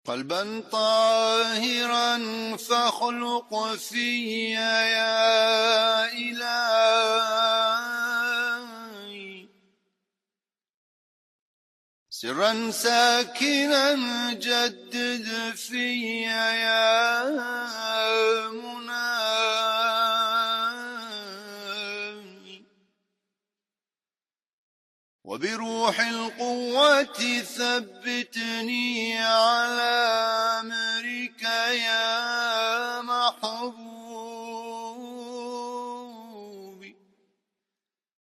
قلبا طاهرا فاخلق في يا إلهي، سرا ساكنا جدد في يا مناي، وبروح القوة ثبتني على أمرك يا محبوبي،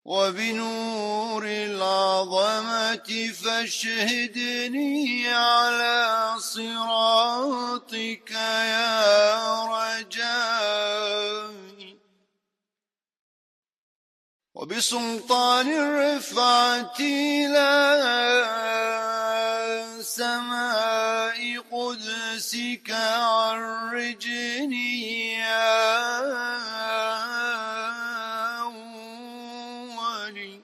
وبنور العظمة فاشهدني على صراطك يا رجائي، وبسلطان الرفعة لا سماء قدسك عرجني يا ولي،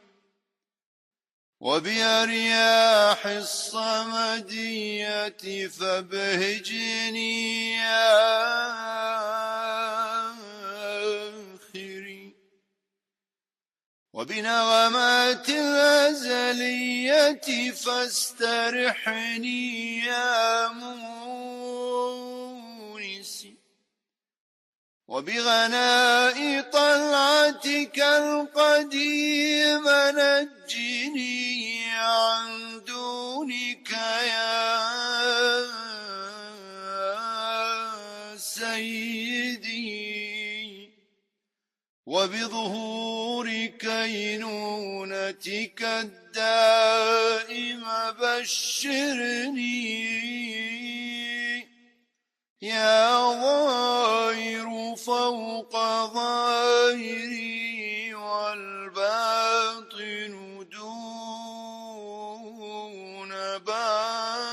وبأرياح الصمدية فابهجني يا آخري، وبنغمات الأزلية فاسترحني يا مونسي، وبغناء طلعتك القديم نجني عن دونك يا سيدي، وبظهور كينونتك الدائم بشرني يا ظاهر فوق ظاهري والباطن دون باطني.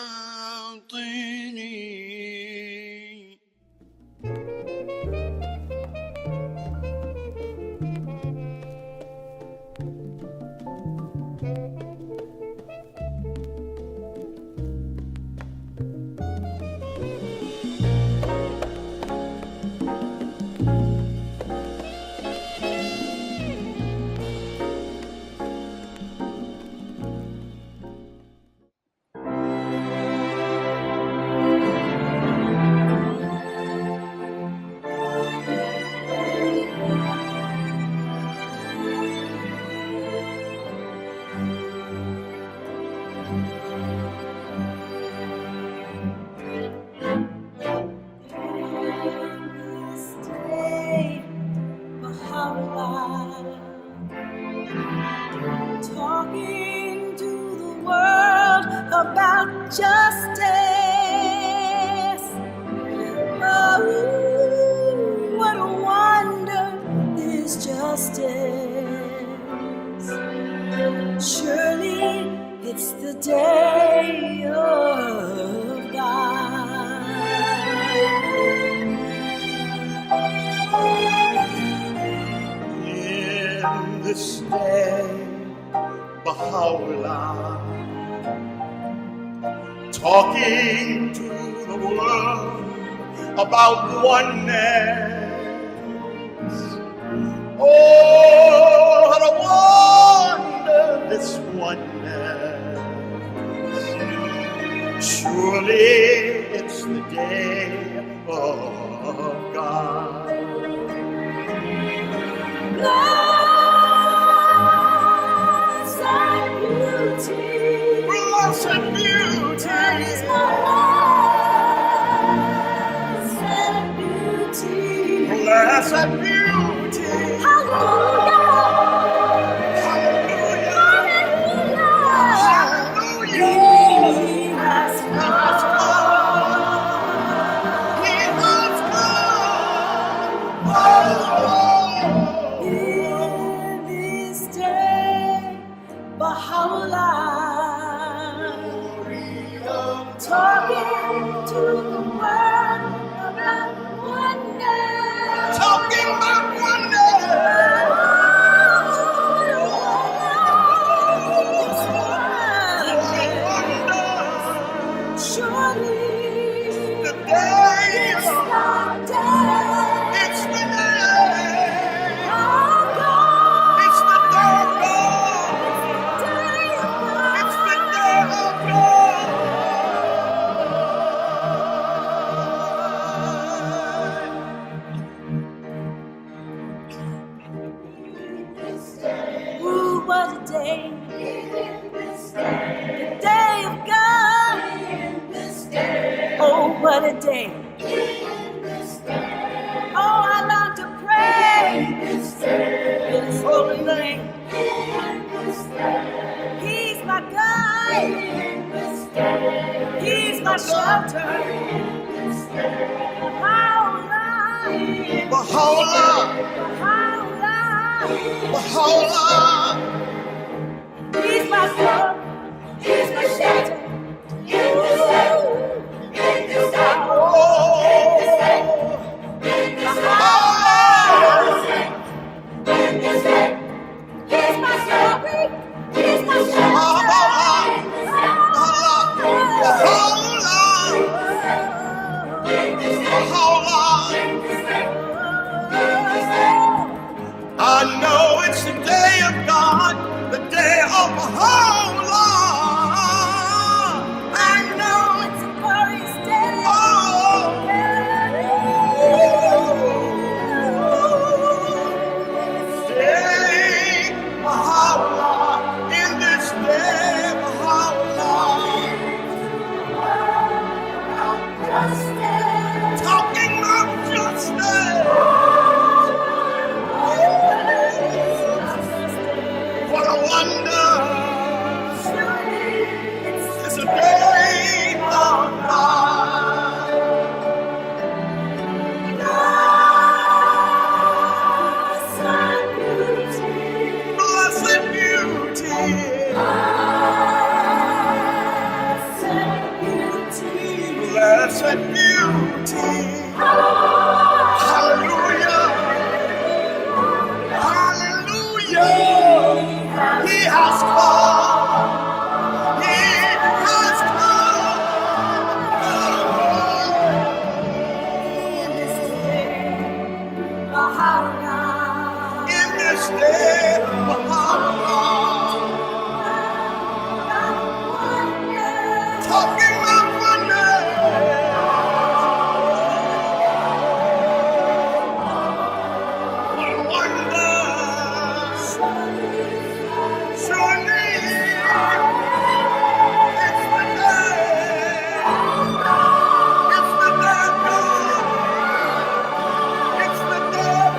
Talking to the world about justice. Oh, what a wonder is justice. Surely it's the day of God. In this day, Baha'u'llah, talking to the world about oneness. Oh, what a wonder this oneness. Surely it's the day of God. Blessed beauty, that is my blessed beauty. blessed beauty, Hallelujah, hallelujah, hallelujah. hallelujah. He has come. He has come. the day. Oh, I long to pray His holy name. He's my guide. He's my shelter. Baha'u'llah, Baha'u'llah. He's my sword. He's my shelter. He's my story. He's my I know it's the day of God, the day of Baha'u'llah. I know it's a glorious day. Day, Baha'u'llah, in this day, Baha'u'llah. Talking of justice. What a wonder. It's a day of God. Blessed beauty. Blessed beauty. Hallelujah. Hallelujah. He has come. He has come. In this day, Baha'u'llah. Talking of wonder. What a wonder. Surely, it's the day. It's the day of God. It's the day of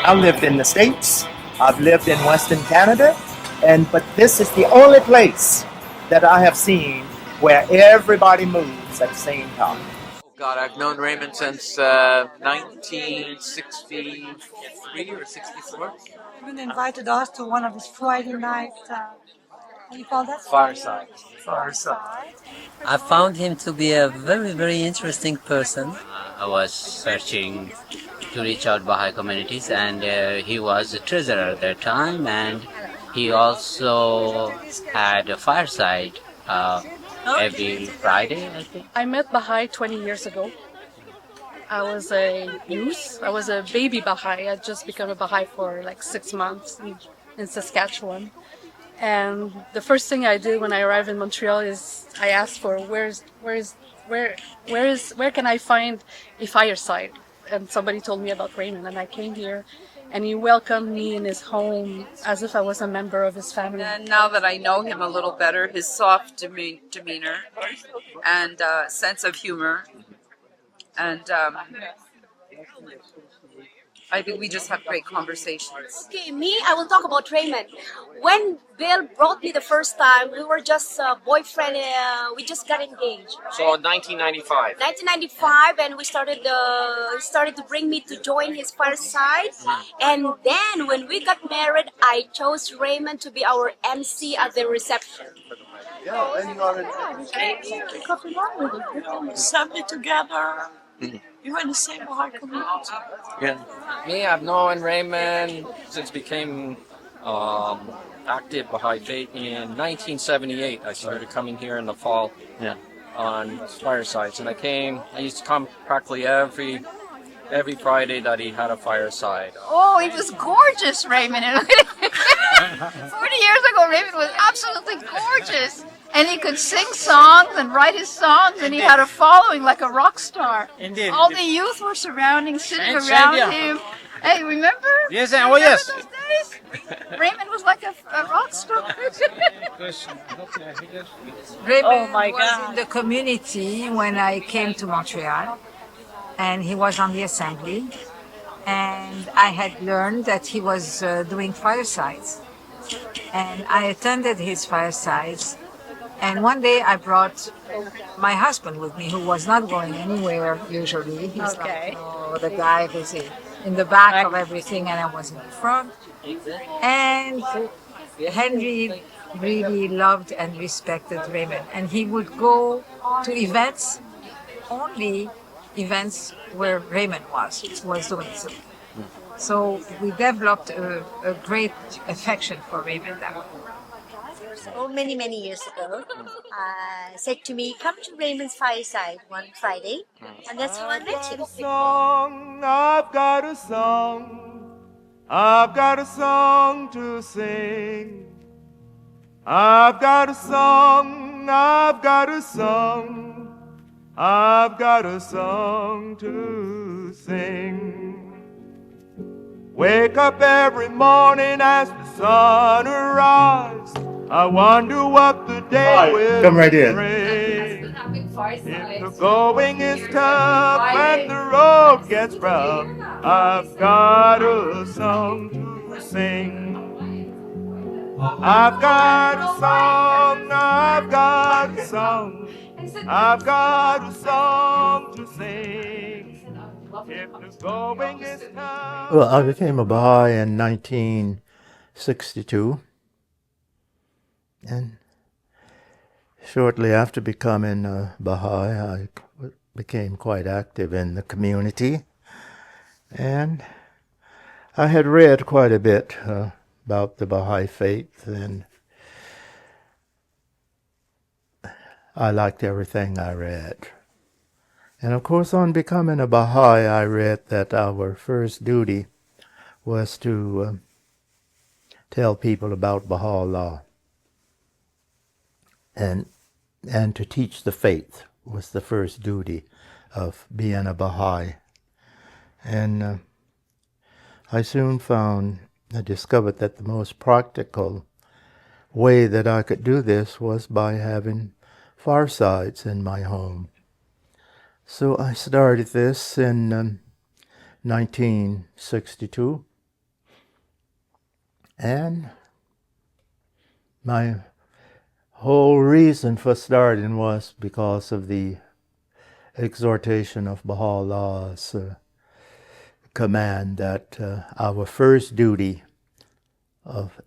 I lived in the States, I've lived in Western Canada, but this is the only place that I have seen where everybody moves at the same time. Oh God, I've known Raymond since 1963 or 64. Even invited us to one of his Friday night, what do you call that? Firesides. I found him to be a very, very interesting person. I was searching to reach out Baha'i communities, and he was a treasurer at that time, and he also had a fireside every Friday, I think. I met Baha'i 20 years ago. I was a youth. I was a baby Baha'i. I just became a Baha'i for like 6 months in Saskatchewan. And the first thing I did when I arrived in Montreal is I asked for where can I find a fireside? And somebody told me about Raymond, and I came here, and he welcomed me in his home as if I was a member of his family. And now that I know him a little better, his soft demeanor and sense of humor, and I think we just have great conversations. Okay, I will talk about Raymond. When Bill brought me the first time, we were just boyfriend, we just got engaged. So in 1995. 1995, and we started to bring me to join his fireside. And then when we got married, I chose Raymond to be our MC at the reception. Assembly together. You were in the same Baha'i community. Yeah. Me, I've known Raymond since became active Baha'i faith in 1978. I started coming here in the fall. Yeah. On Firesides, and I used to come practically every Friday that he had a fireside. Oh, it was gorgeous, Raymond. 40 years ago, Raymond was absolutely gorgeous. And he could sing songs and write his songs, and he had a following like a rock star. Indeed. All the youth were sitting around him. Hey, remember? Yes, remember yes. those days? Raymond was like a rock star. Raymond was in the community when I came to Montreal, and he was on the assembly, and I had learned that he was doing firesides, and I attended his firesides, and one day I brought my husband with me, who was not going anywhere usually. He's like, the guy who's in the back of everything, and I was in the front. And Henry really loved and respected Raymond, and he would go to events, only events where Raymond was doing something. So we developed a great affection for Raymond that way. So many years ago, said to me, come to Raymond's fireside one Friday, and that's how I met him. I've got a song, I've got a song to sing. I've got a song, I've got a song, I've got a song to sing. Wake up every morning as the sun arises. I wonder what the day will come right in. bring. If the going is tough and the road gets rough, I've got a song to sing. I've got a song, I've got a song, I've got a song to sing. If the going is tough. Well, I became a Baha'i in 1962. And shortly after becoming a Baha'i, I became quite active in the community. And I had read quite a bit about the Baha'i faith, and I liked everything I read. And of course, on becoming a Baha'i, I read that our first duty was to tell people about Baha'u'llah. And to teach the faith was the first duty of being a Baha'i. And I soon discovered that the most practical way that I could do this was by having firesides in my home. So I started this in 1962. And my whole reason for starting was because of the exhortation of Baha'u'llah's command that our first duty of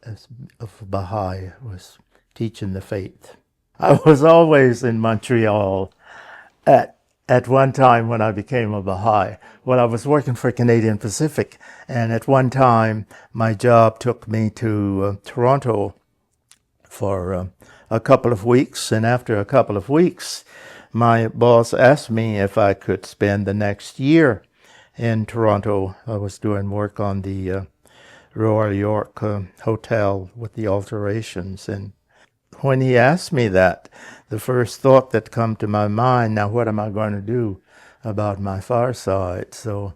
Baha'i was teaching the faith. I was always in Montreal at one time when I became a Baha'i. Well, I was working for Canadian Pacific, and at one time my job took me to Toronto for a couple of weeks, and after a couple of weeks, my boss asked me if I could spend the next year in Toronto. I was doing work on the Royal York Hotel with the alterations, and when he asked me that, the first thought that come to my mind, now what am I going to do about my fireside? So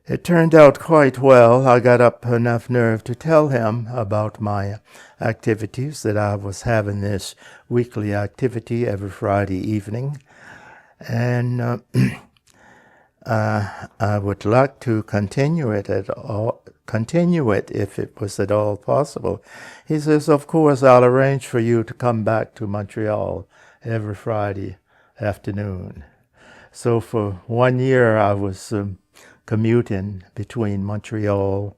it turned out quite well. I got up enough nerve to tell him about my activities, that I was having this weekly activity every Friday evening. And I would like to continue it if it was at all possible. He says, of course, I'll arrange for you to come back to Montreal every Friday afternoon. So for 1 year, I was commuting between Montreal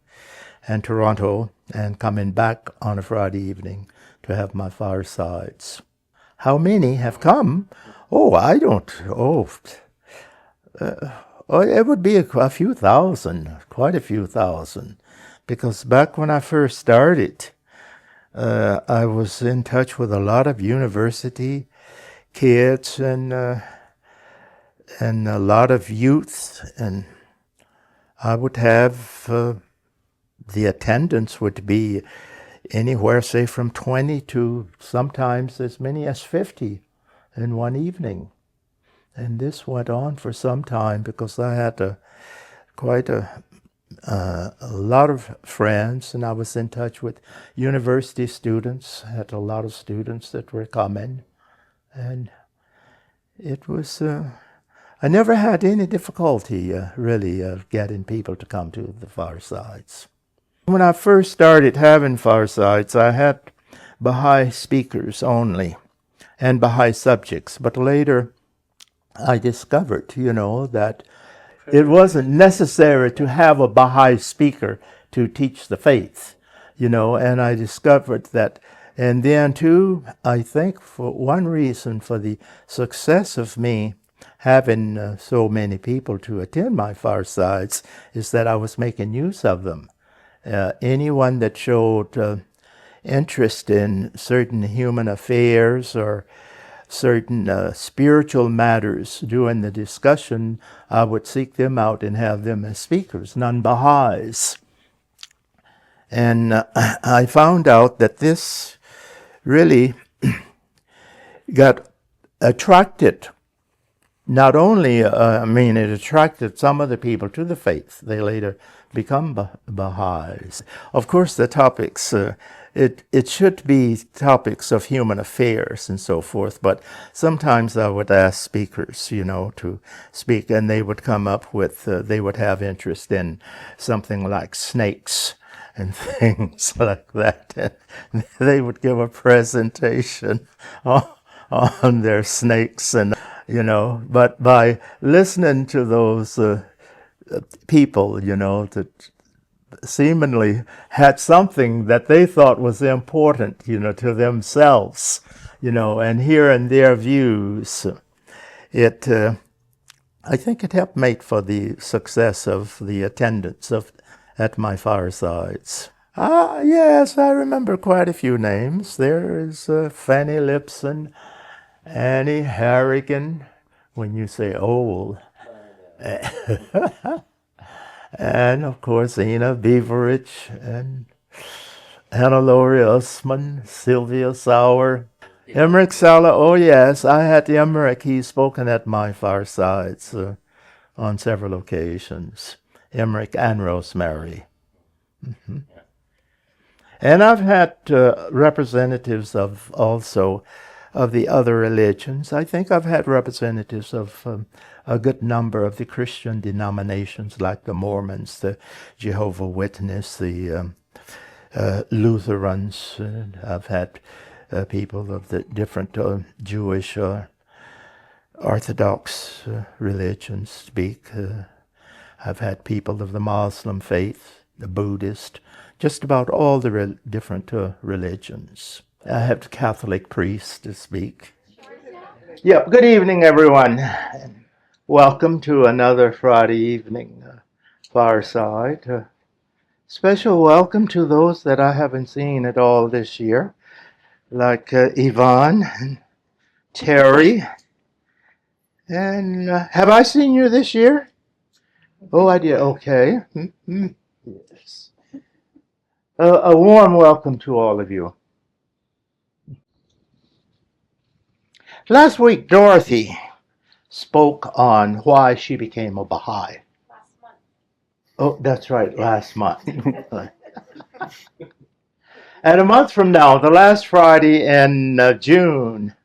and Toronto and coming back on a Friday evening to to have my firesides. How many have come? Oh, I don't. It would be a few thousand, quite a few thousand, because back when I first started, I was in touch with a lot of university kids and a lot of youth, and I would have the attendance would be anywhere, say, from 20 to sometimes as many as 50 in one evening. And this went on for some time because I had quite a lot of friends, and I was in touch with university students. I had a lot of students that were coming, and it was, I never had any difficulty really getting people to come to the Firesides. When I first started having Firesides, I had Baha'i speakers only and Baha'i subjects, but later I discovered, that it wasn't necessary to have a Baha'i speaker to teach the faith, and I discovered that. And then too, I think for one reason for the success of me having so many people to attend my Firesides is that I was making use of them. Anyone that showed interest in certain human affairs or certain spiritual matters during the discussion, I would seek them out and have them as speakers, non-Baha'is. And I found out that this really got attracted, not only, it attracted some of the people to the faith. They later become Baha'is. Of course, the topics, it should be topics of human affairs and so forth, but sometimes I would ask speakers, to speak, and they would come up with, they would have interest in something like snakes and things like that. And they would give a presentation on their snakes, and but by listening to those people, that seemingly had something that they thought was important, to themselves, and hearing their views, I think it helped make for the success of the attendance at my Firesides. Yes, I remember quite a few names. There is Fanny Lipson, Annie Harrigan, when you say old. And of course, Ina Beveridge and Hannah Laurie Usman, Sylvia Sauer, Emmerich Sala. Oh yes, I had Emmerich. He's spoken at my Firesides on several occasions. Emmerich and Rosemary. Mm-hmm. And I've had representatives of the other religions. I think I've had representatives of a good number of the Christian denominations, like the Mormons, the Jehovah's Witness, the Lutherans. I've had people of the different Jewish Orthodox religions speak. I've had people of the Muslim faith, the Buddhist, just about all the different religions. I have the Catholic priests to speak. Yep, good evening, everyone. Welcome to another Friday evening Fireside. Special welcome to those that I haven't seen at all this year, like Yvonne and Terry. And have I seen you this year? Oh, I did. Okay. Mm-hmm. Yes. A warm welcome to all of you. Last week, Dorothy spoke on why she became a Baha'i. Last month. Oh, that's right, last month. And a month from now, the last Friday in June,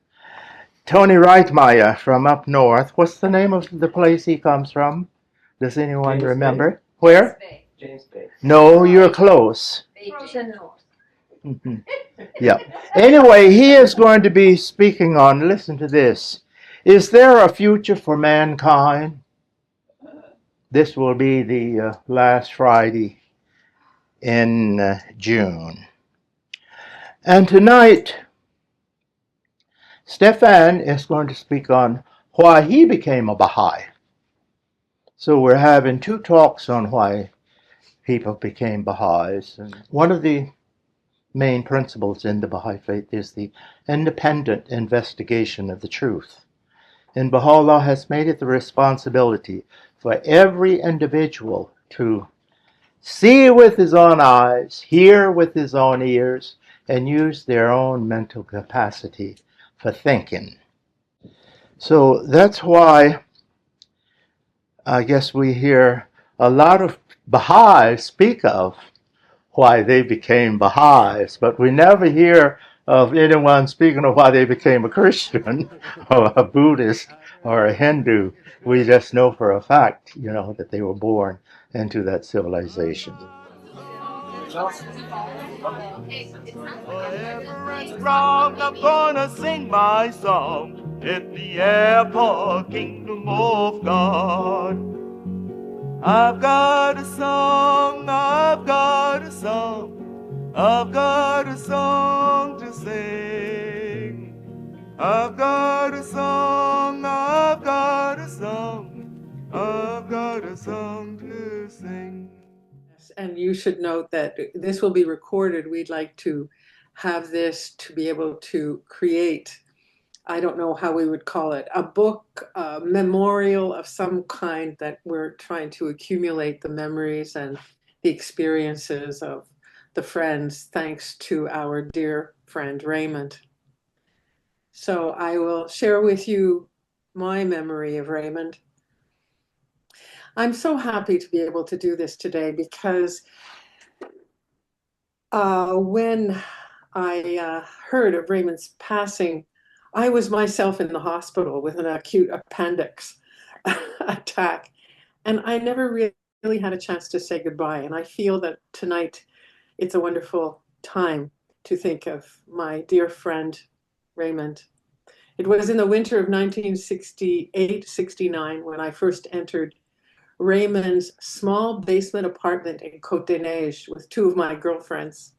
Tony Reitmeyer from up north. What's the name of the place he comes from? Does anyone remember? Bay. Where? James Bay. No, you're close. Frozen North. Mm-hmm. Yeah. Anyway, he is going to be speaking on, listen to this. Is there a future for mankind? This will be the last Friday in June. And tonight, Stefan is going to speak on why he became a Baha'i. So we're having two talks on why people became Baha'is. And one of the main principles in the Baha'i faith is the independent investigation of the truth. And Baha'u'llah has made it the responsibility for every individual to see with his own eyes, hear with his own ears, and use their own mental capacity for thinking. So that's why I guess we hear a lot of Baha'is speak of why they became Baha'is, but we never hear of anyone speaking of why they became a Christian or a Buddhist or a Hindu. We just know for a fact, that they were born into that civilization. Forever and strong, I'm gonna sing my song in the airport kingdom of God. I've got a song, I've got a song, I've got a song to sing. I've got a song, I've got a song, I've got a song to sing. And you should note that this will be recorded. We'd like to have this to be able to create, I don't know how we would call it, a book, a memorial of some kind that we're trying to accumulate the memories and the experiences of the friends, thanks to our dear friend Raymond. So I will share with you my memory of Raymond. I'm so happy to be able to do this today because when I heard of Raymond's passing, I was myself in the hospital with an acute appendix attack, and I never really had a chance to say goodbye. And I feel that tonight it's a wonderful time to think of my dear friend Raymond. It was in the winter of 1968-69 when I first entered Raymond's small basement apartment in Côte des Neiges with two of my girlfriends.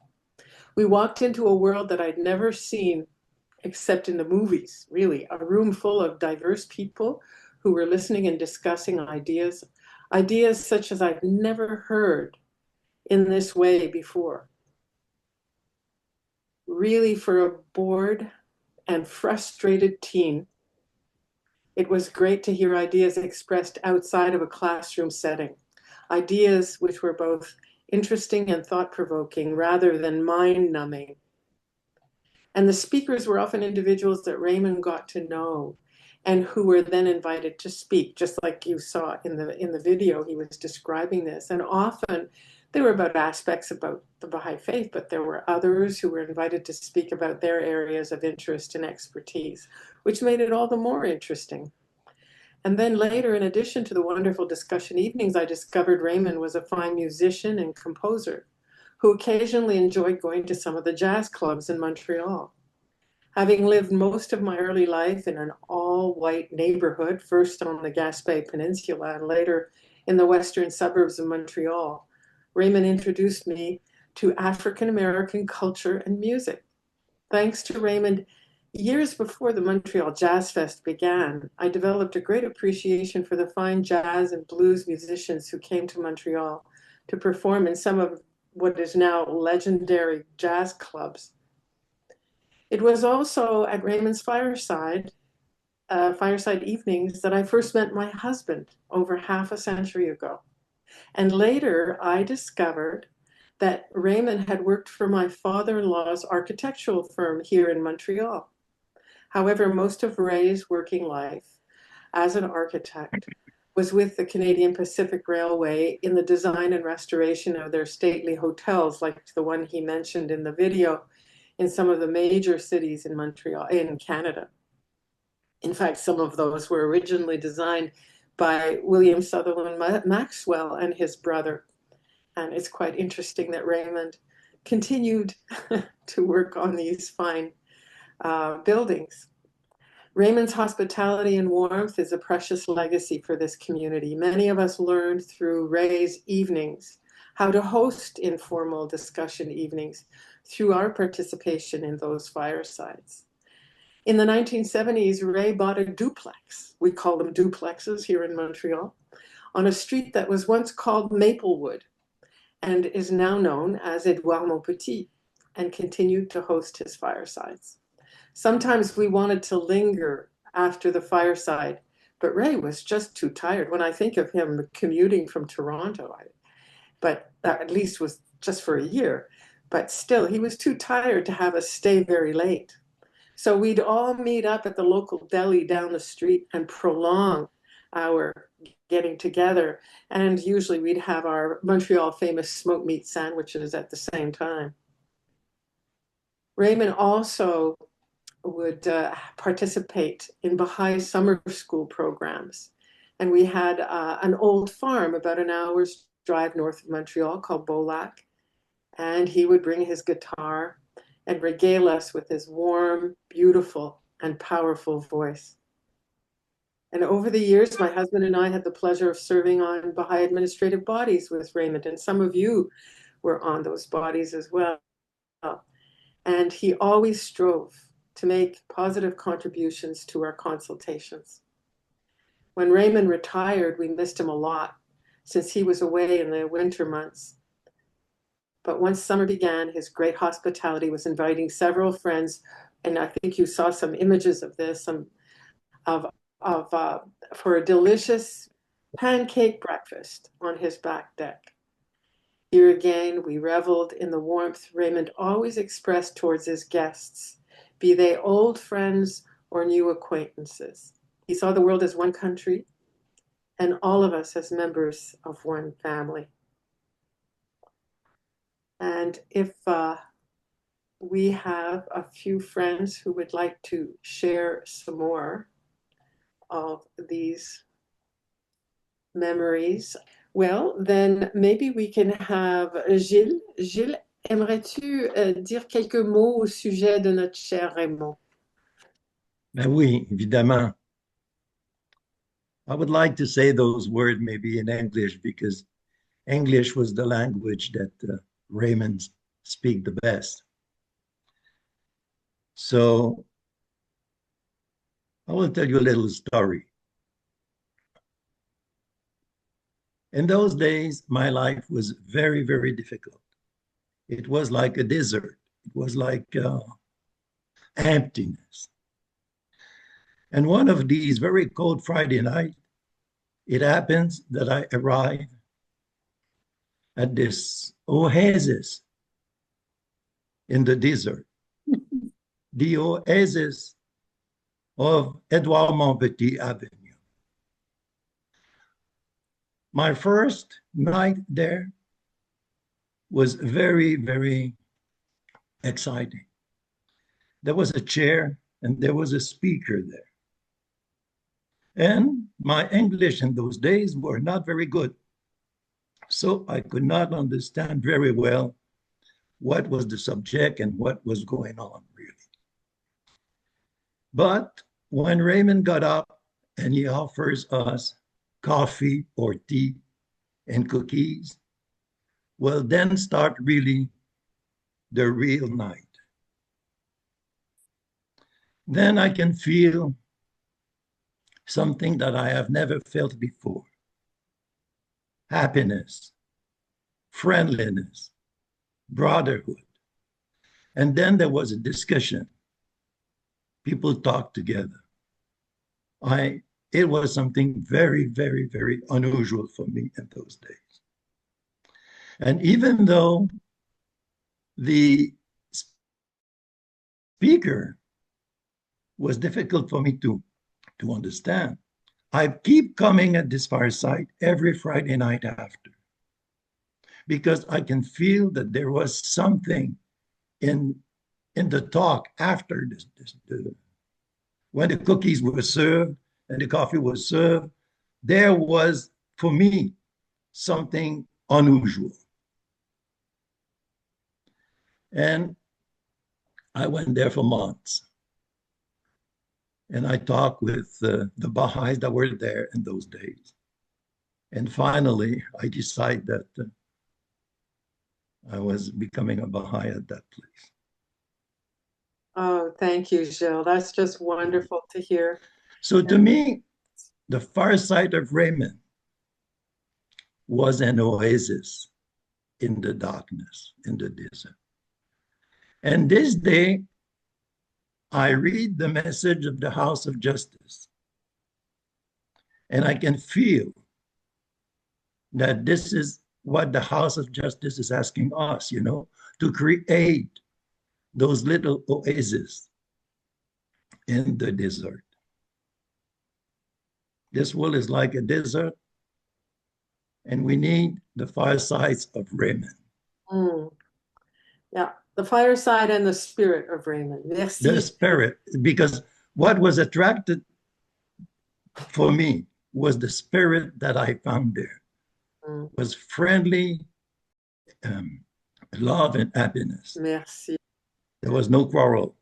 We walked into a world that I'd never seen except in the movies, really, a room full of diverse people who were listening and discussing ideas such as I've never heard in this way before. Really, for a bored and frustrated teen, it was great to hear ideas expressed outside of a classroom setting, ideas which were both interesting and thought-provoking rather than mind-numbing. And the speakers were often individuals that Raymond got to know and who were then invited to speak, just like you saw in the video, he was describing this. And often they were about aspects about the Baha'i faith, but there were others who were invited to speak about their areas of interest and expertise, which made it all the more interesting. And then later, in addition to the wonderful discussion evenings, I discovered Raymond was a fine musician and composer who occasionally enjoyed going to some of the jazz clubs in Montreal. Having lived most of my early life in an all-white neighborhood, first on the Gaspé Peninsula and later in the western suburbs of Montreal, Raymond introduced me to African-American culture and music. Thanks to Raymond, years before the Montreal Jazz Fest began, I developed a great appreciation for the fine jazz and blues musicians who came to Montreal to perform in some of what is now legendary jazz clubs. It was also at Raymond's fireside evenings that I first met my husband over half a century ago. And later I discovered that Raymond had worked for my father-in-law's architectural firm here in Montreal. However, most of Ray's working life as an architect was with the Canadian Pacific Railway in the design and restoration of their stately hotels, like the one he mentioned in the video, in some of the major cities in Montreal, in Canada. In fact, some of those were originally designed by William Sutherland Maxwell and his brother. And it's quite interesting that Raymond continued to work on these fine buildings. Raymond's hospitality and warmth is a precious legacy for this community. Many of us learned through Ray's evenings how to host informal discussion evenings, through our participation in those firesides. In the 1970s, Ray bought a duplex, we call them duplexes here in Montreal, on a street that was once called Maplewood and is now known as Edouard Montpetit, and continued to host his firesides. Sometimes we wanted to linger after the fireside, but Ray was just too tired. When I think of him commuting from Toronto, but that at least was just for a year, but still he was too tired to have us stay very late. So we'd all meet up at the local deli down the street and prolong our getting together. And usually we'd have our Montreal famous smoked meat sandwiches at the same time. Raymond also would participate in Bahá'í summer school programs. And we had an old farm about an hour's drive north of Montreal called Beaulac. And he would bring his guitar and regale us with his warm, beautiful, and powerful voice. And over the years, my husband and I had the pleasure of serving on Baha'i administrative bodies with Raymond, and some of you were on those bodies as well. And he always strove to make positive contributions to our consultations. When Raymond retired, we missed him a lot since he was away in the winter months. But once summer began, his great hospitality was inviting several friends, and I think you saw some images of this, for a delicious pancake breakfast on his back deck. Here again, we reveled in the warmth Raymond always expressed towards his guests, be they old friends or new acquaintances. He saw the world as one country, and all of us as members of one family. And if we have a few friends who would like to share some more of these memories, well, then maybe we can have Gilles. Gilles, aimerais-tu dire quelques mots au sujet de notre cher Raymond? Ben oui, évidemment. I would like to say those words maybe in English because English was the language that Raymond speak the best. So I will tell you a little story. In those days, my life was very, very difficult. It was like a desert. It was like emptiness. And one of these very cold Friday nights, it happens that I arrive at this oasis in the desert, the oasis of Edouard Montpetit Avenue. My first night there was very, very exciting. There was a chair and there was a speaker there. And my English in those days were not very good. So I could not understand very well what was the subject and what was going on, really. But when Raymond got up and he offers us coffee or tea and cookies, well, then start really the real night. Then I can feel something that I have never felt before. Happiness, friendliness, brotherhood. And then there was a discussion. People talked together. It was something very, very, very unusual for me in those days. And even though the speaker was difficult for me to understand, I keep coming at this fireside every Friday night after, because I can feel that there was something in the talk after when the cookies were served and the coffee was served, there was, for me, something unusual. And I went there for months. And I talked with the Baha'is that were there in those days. And finally, I decided that I was becoming a Baha'i at that place. Oh, thank you, Gilles. That's just wonderful to hear. So to me, the Fireside of Raymond was an oasis in the darkness, in the desert. And this day, I read the message of the House of Justice, and I can feel that this is what the House of Justice is asking us, to create those little oases in the desert. This world is like a desert, and we need the firesides of Raymond. Yeah, the fireside and the spirit of Raymond. Merci. The spirit, because what was attracted for me was the spirit that I found there. Was friendly, love and happiness. Merci. There was no quarrel.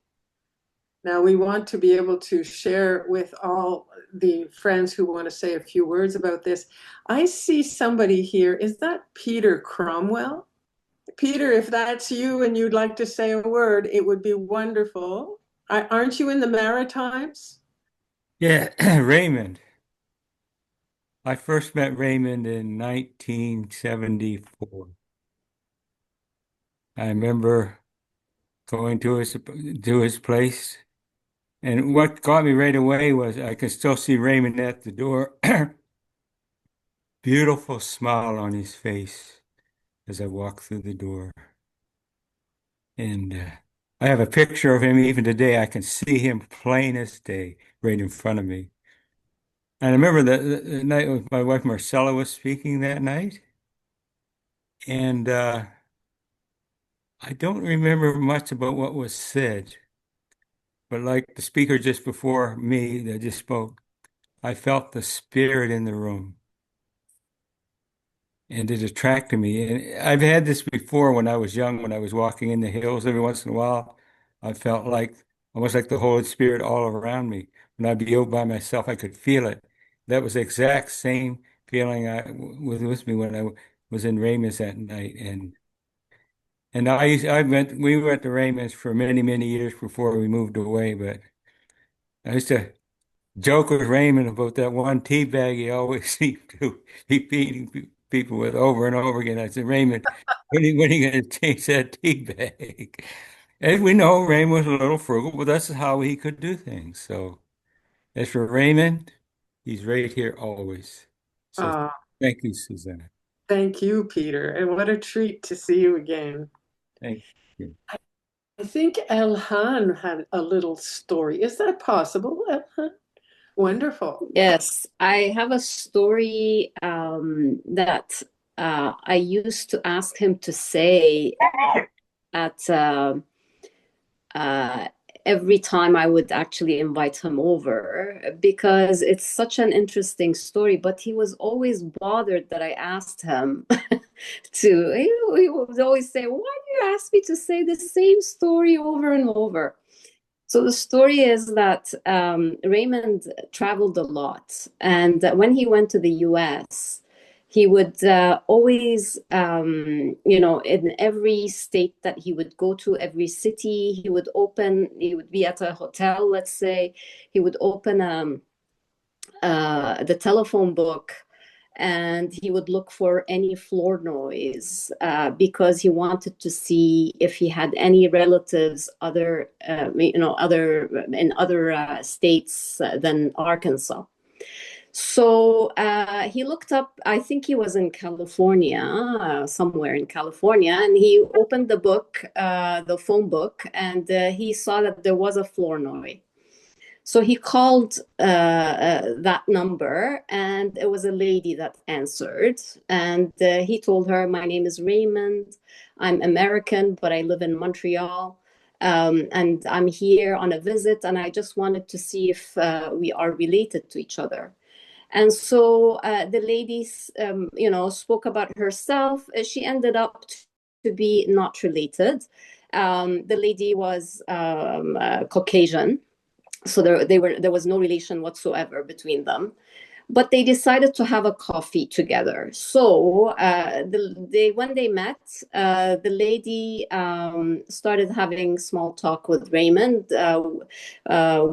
Now we want to be able to share with all the friends who want to say a few words about this. I see somebody here. Is that Peter Cromwell? Peter, if that's you and you'd like to say a word, it would be wonderful. Aren't you in the Maritimes? Yeah, Raymond. I first met Raymond in 1974. I remember going to his place, and what got me right away was I could still see Raymond at the door. Beautiful smile on his face as I walked through the door. And I have a picture of him even today. I can see him plain as day right in front of me. And I remember the night with my wife Marcella was speaking that night. And I don't remember much about what was said. But like the speaker just before me that just spoke, I felt the spirit in the room. And it attracted me. And I've had this before when I was young, when I was walking in the hills every once in a while. I felt like almost like the Holy Spirit all around me. When I'd be out by myself, I could feel it. That was the exact same feeling was with me when I was in Raymond's that night. And we went to Raymond's for many, many years before we moved away. But I used to joke with Raymond about that one tea bag he always seemed to be feeding people with over and over again. I said, Raymond, when are you going to change that tea bag? And we know Raymond was a little frugal, but that's how he could do things. So as for Raymond, he's right here always. So thank you, Susanna. Thank you, Peter. And what a treat to see you again. Thank you. I think Elhan had a little story. Is that possible, Elhan? Wonderful. Yes, I have a story that I used to ask him to say at every time I would actually invite him over, because it's such an interesting story. But he was always bothered that I asked him he would always say, why do you ask me to say the same story over and over? So the story is that Raymond traveled a lot, and when he went to the US, he would always, in every state that he would go to, every city, he would be at a hotel, let's say, he would open the telephone book, and he would look for any Flournoys because he wanted to see if he had any relatives in other states than Arkansas. So he looked up, I think he was in California, somewhere in California, and he opened the book, the phone book, and he saw that there was a Flournoy. So he called that number, and it was a lady that answered. And he told her, my name is Raymond. I'm American, but I live in Montreal. And I'm here on a visit, and I just wanted to see if we are related to each other. And so the lady, spoke about herself. She ended up to be not related. The lady was Caucasian. So there was no relation whatsoever between them. but they decided to have a coffee together. So when they met, the lady started having small talk with Raymond.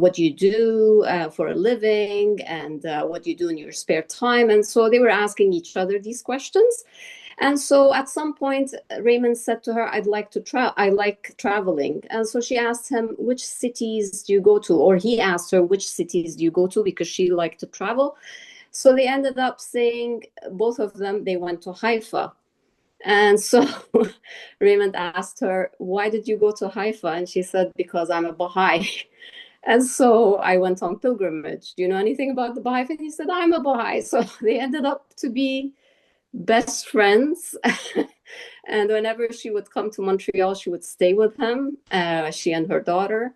What do you do for a living, and what do you do in your spare time? And so they were asking each other these questions. And so at some point, Raymond said to her, I like traveling. And so she asked him, which cities do you go to? Or he asked her, which cities do you go to? Because she liked to travel. So they ended up saying, both of them, they went to Haifa. And so Raymond asked her, why did you go to Haifa? And she said, because I'm a Baha'i. And so I went on pilgrimage. Do you know anything about the Baha'i? And he said, I'm a Baha'i. So they ended up to be best friends. And whenever she would come to Montreal, she would stay with him, she and her daughter.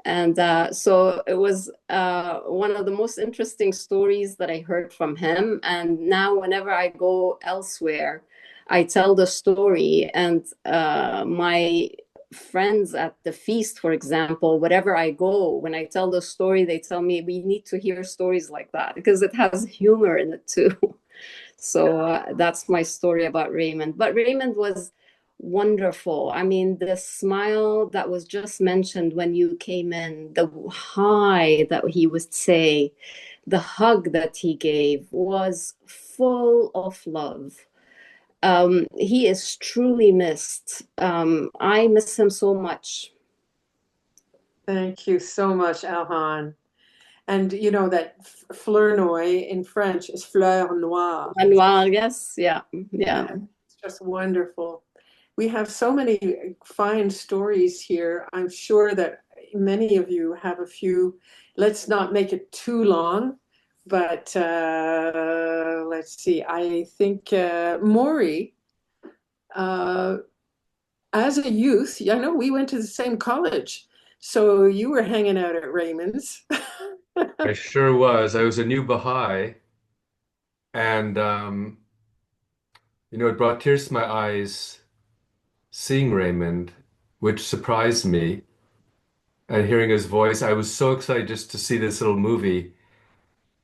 And so it was one of the most interesting stories that I heard from him. And now whenever I go elsewhere, I tell the story. And my friends at the feast, for example, wherever I go, when I tell the story, they tell me, we need to hear stories like that because it has humor in it too. So that's my story about Raymond. But Raymond was wonderful. I mean, the smile that was just mentioned when you came in, the hi that he would say, the hug that he gave was full of love. He is truly missed. I miss him so much. Thank you so much, Alhan. And you know that Flournoy in French is fleur noire. Noir, yes, yeah. It's just wonderful. We have so many fine stories here. I'm sure that many of you have a few. Let's not make it too long, but let's see. I think Maury, as a youth, I know we went to the same college, so you were hanging out at Raymond's. I sure was. I was a new Baha'i, and it brought tears to my eyes seeing Raymond, which surprised me, and hearing his voice. I was so excited just to see this little movie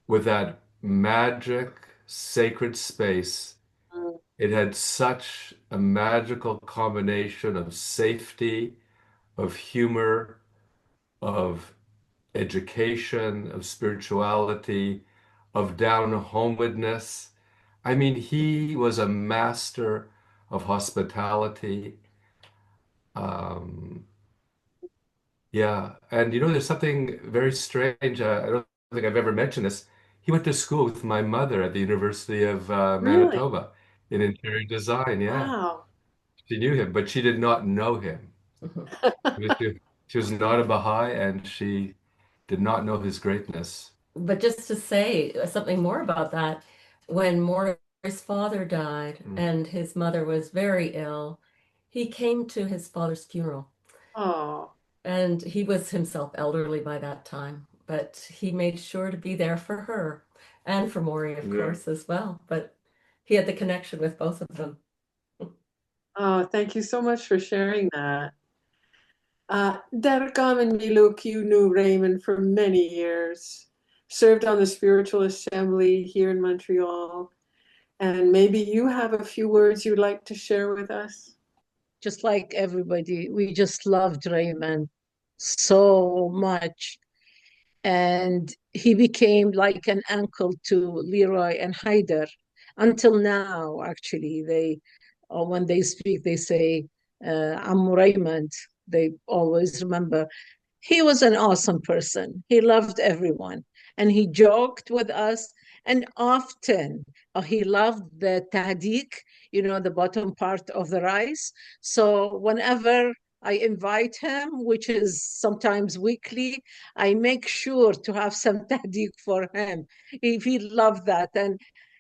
with that magic, sacred space. It had such a magical combination of safety, of humor, of education, of spirituality, of down-homedness. I mean, he was a master of hospitality. Yeah, and there's something very strange. I don't think I've ever mentioned this. He went to school with my mother at the University of Really? Manitoba in interior design. Yeah, Wow. she knew him, but she did not know him. She was not a Baha'i, and she did not know his greatness. But just to say something more about that, when Maury's father died and his mother was very ill, he came to his father's funeral. Oh. And he was himself elderly by that time, but he made sure to be there for her and for Maury, of course, as well. But he had the connection with both of them. Oh, thank you so much for sharing that. Dergam and Miluk, you knew Raymond for many years, served on the Spiritual Assembly here in Montreal, and maybe you have a few words you'd like to share with us. Just like everybody, we just loved Raymond so much. And he became like an uncle to Leroy and Haider. Until now, actually, when they speak, they say, Ammu Raymond. They always remember. He was an awesome person. He loved everyone. And he joked with us. And often he loved the tahdik, the bottom part of the rice. So whenever I invite him, which is sometimes weekly, I make sure to have some tahdik for him. He loved that. And,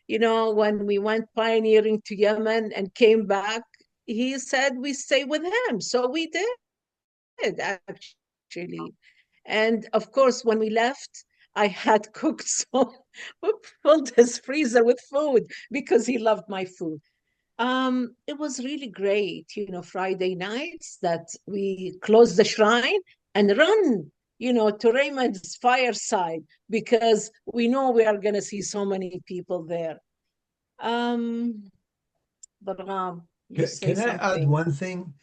when we went pioneering to Yemen and came back, he said we stay with him. So we did, actually. And of course, when we left, I had cooked so filled his freezer with food because he loved my food. It was really great, Friday nights that we close the shrine and run to Raymond's fireside, because we know we are going to see so many people there. Barham, you say Can I add something. one thing?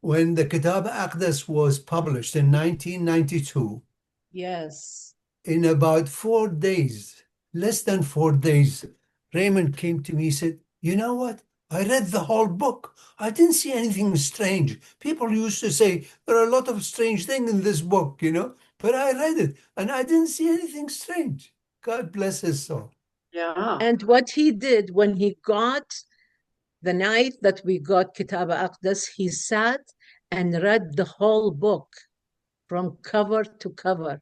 When the Kitab Aqdas was published in 1992, Yes. in about 4 days, less than 4 days, Raymond came to me and said, "You know what? I read the whole book. I didn't see anything strange. People used to say there are a lot of strange things in this book, but I read it and I didn't see anything strange." God bless his soul. Yeah. And what he did when he got the night that we got Kitab Aqdas, he sat and read the whole book from cover to cover.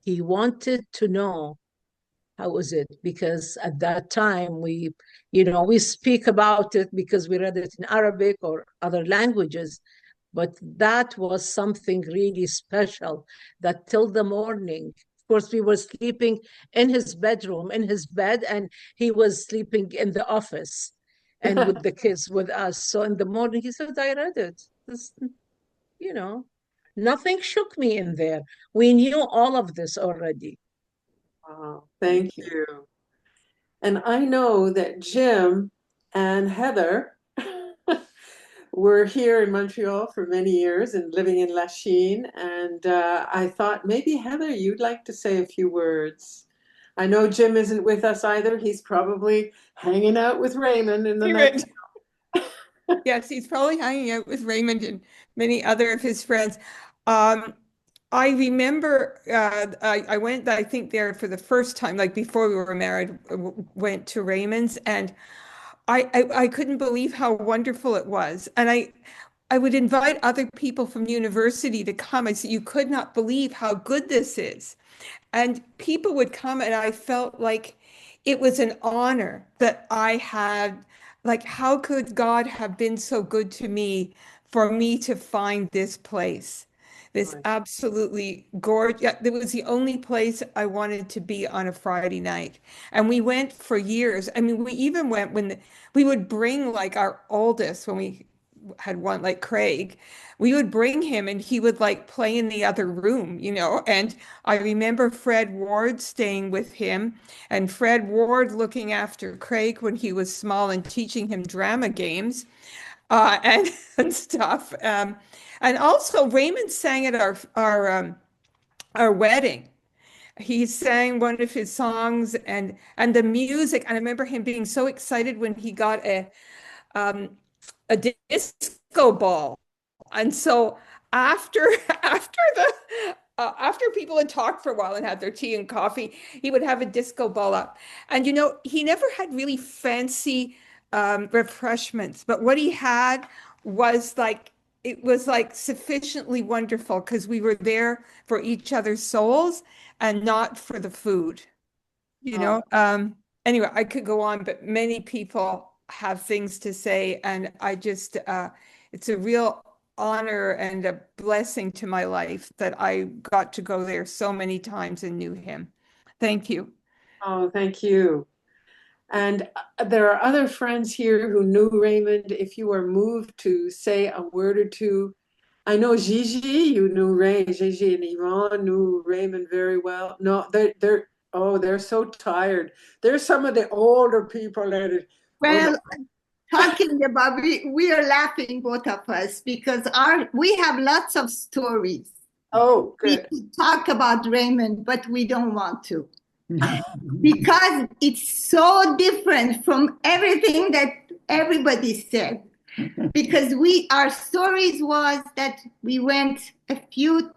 He wanted to know how was it, because at that time we speak about it because we read it in Arabic or other languages, but that was something really special that till the morning, of course, we were sleeping in his bedroom, in his bed, and he was sleeping in the office and with the kids with us. So in the morning, he said, I read it. Nothing shook me in there. We knew all of this already. Wow, thank you. And I know that Jim and Heather were here in Montreal for many years and living in Lachine. And I thought maybe, Heather, you'd like to say a few words. I know Jim isn't with us either. He's probably hanging out with Raymond in the night. Yes, he's probably hanging out with Raymond and many other of his friends. I remember I went, I think, there for the first time, like before we were married, went to Raymond's, and I couldn't believe how wonderful it was. And I would invite other people from university to come. I said, you could not believe how good this is. And people would come, and I felt like it was an honor that I had. Like, how could God have been so good to me for me to find this place? This absolutely gorgeous. It was the only place I wanted to be on a Friday night. And we went for years. I mean, we even went when we would bring like our oldest, when we had one like Craig, we would bring him and he would like play in the other room, And I remember Fred Ward staying with him, and Fred Ward looking after Craig when he was small and teaching him drama games and stuff. And also Raymond sang at our wedding. He sang one of his songs and the music. And I remember him being so excited when he got a disco ball. And so after people had talked for a while and had their tea and coffee, he would have a disco ball up. And he never had really fancy refreshments, but what he had was like, it was like sufficiently wonderful because we were there for each other's souls and not for the food, Anyway, I could go on, but many people have things to say, and I just it's a real honor and a blessing to my life that I got to go there so many times and knew him. Thank you. Oh, thank you. And there are other friends here who knew Raymond. If you are moved to say a word or two, I know Gigi, you knew Gigi and Yvonne knew Raymond very well. No, they're so tired. There's some of the older people that Well, talking about, we are laughing, both of us, because we have lots of stories. Oh, good. We could talk about Raymond, but we don't want to. Because it's so different from everything that everybody said. Because our stories was that we went two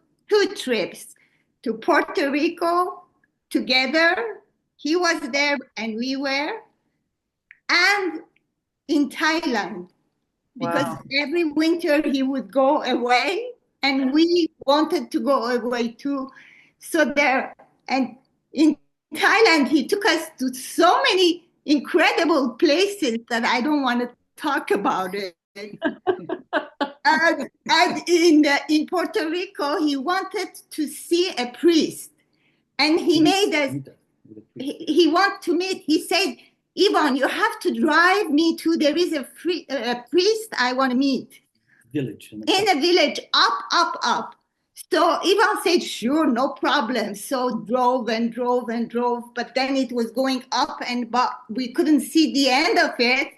trips to Puerto Rico together. He was there and we were. And in Thailand, because every winter he would go away and we wanted to go away too. So and in Thailand, he took us to so many incredible places that I don't want to talk about it. And in Puerto Rico, he wanted to see a priest, and he made us. He wanted to meet. He said, "Yvonne, you have to drive me to. There is a priest I want to meet Village in a village up. So Ivan said, sure, no problem. So drove and drove and drove, but then it was going up but we couldn't see the end of it.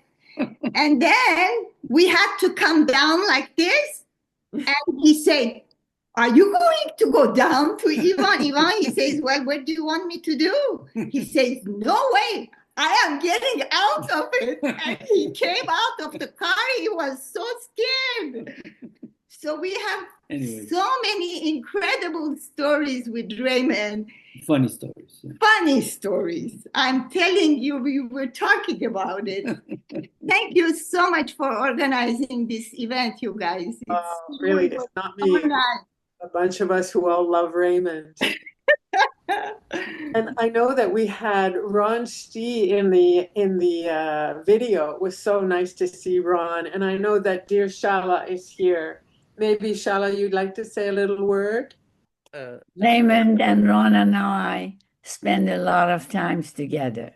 And then we had to come down like this. And he said, are you going to go down to Ivan? Ivan, he says, well, what do you want me to do? He says, no way, I am getting out of it. And he came out of the car. He was so scared. So we have so many incredible stories with Raymond. Funny stories. Yeah. Funny stories. I'm telling you, we were talking about it. Thank you so much for organizing this event, you guys. Really, it's not me. A bunch of us who all love Raymond. And I know that we had Ron Stee in the video. It was so nice to see Ron. And I know that dear Shala is here. Maybe Shala, you'd like to say a little word? Raymond and Ron and I spend a lot of times together.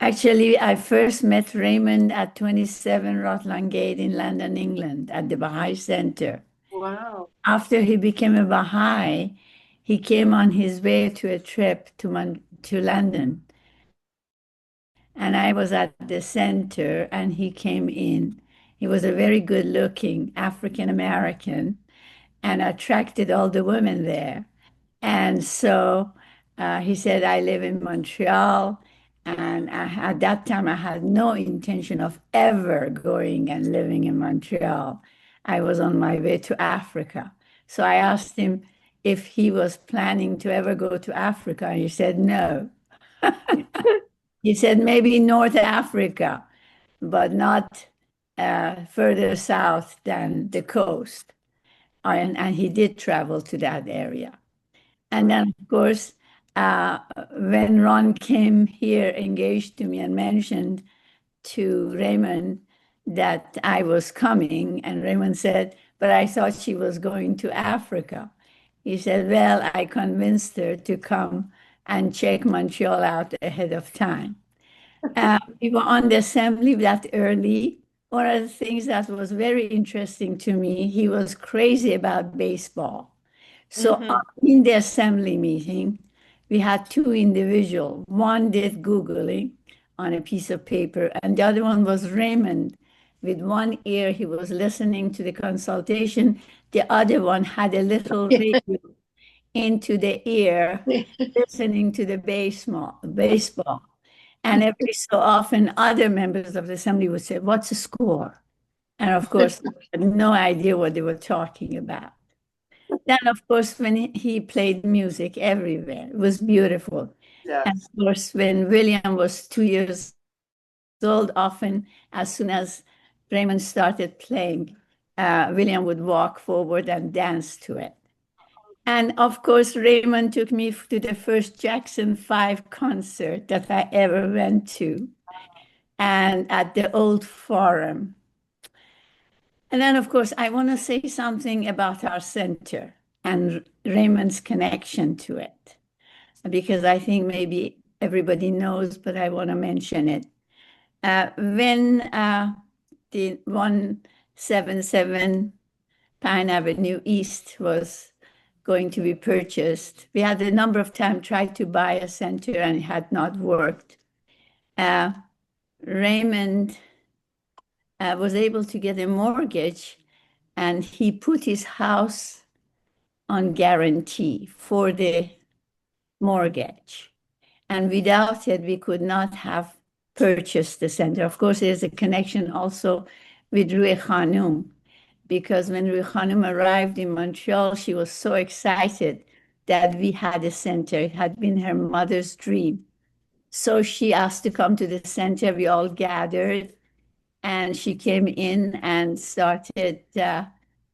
Actually, I first met Raymond at 27 Rutland Gate in London, England, at the Bahá'í Center. Wow. After he became a Bahá'í, he came on his way to a trip to London. And I was at the center, and he came in. He was a very good-looking African-American and attracted all the women there. And so he said, I live in Montreal. And at that time, I had no intention of ever going and living in Montreal. I was on my way to Africa. So I asked him if he was planning to ever go to Africa. And he said, no. He said, maybe North Africa, but not further south than the coast. And he did travel to that area. And then, of course, when Ron came here, engaged to me and mentioned to Raymond that I was coming, and Raymond said, but I thought she was going to Africa. He said, well, I convinced her to come and check Montreal out ahead of time. We were on the assembly that early. One of the things that was very interesting to me, he was crazy about baseball. So in the assembly meeting, we had two individuals. One did Googling on a piece of paper, and the other one was Raymond. With one ear, he was listening to the consultation. The other one had a little radio into the ear, listening to the baseball. And every so often, other members of the assembly would say, what's the score? And of course, I had no idea what they were talking about. Then, of course, when he played music everywhere, it was beautiful. Yes. And of course, when William was 2 years old, often as soon as Raymond started playing, William would walk forward and dance to it. And of course, Raymond took me to the first Jackson 5 concert that I ever went to, and at the Old Forum. And then, of course, I want to say something about our center and Raymond's connection to it, because I think maybe everybody knows, but I want to mention it. When the 177 Pine Avenue East was going to be purchased, we had a number of times tried to buy a center and it had not worked. Raymond was able to get a mortgage, and he put his house on guarantee for the mortgage. And without it, we could not have purchased the center. Of course, there's a connection also with Rui Khanum, because when Rui Khanum arrived in Montreal, she was so excited that we had a center. It had been her mother's dream. So she asked to come to the center. We all gathered, and she came in and started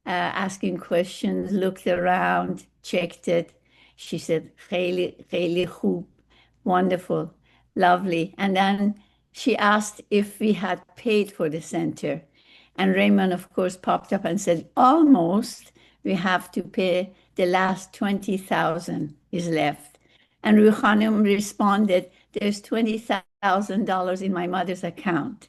asking questions, looked around, checked it. She said, "Kheli khub," wonderful, lovely. And then she asked if we had paid for the center. And Raymond, of course, popped up and said, almost, we have to pay the last 20,000 is left. And Rui Khanum responded, there's $20,000 in my mother's account.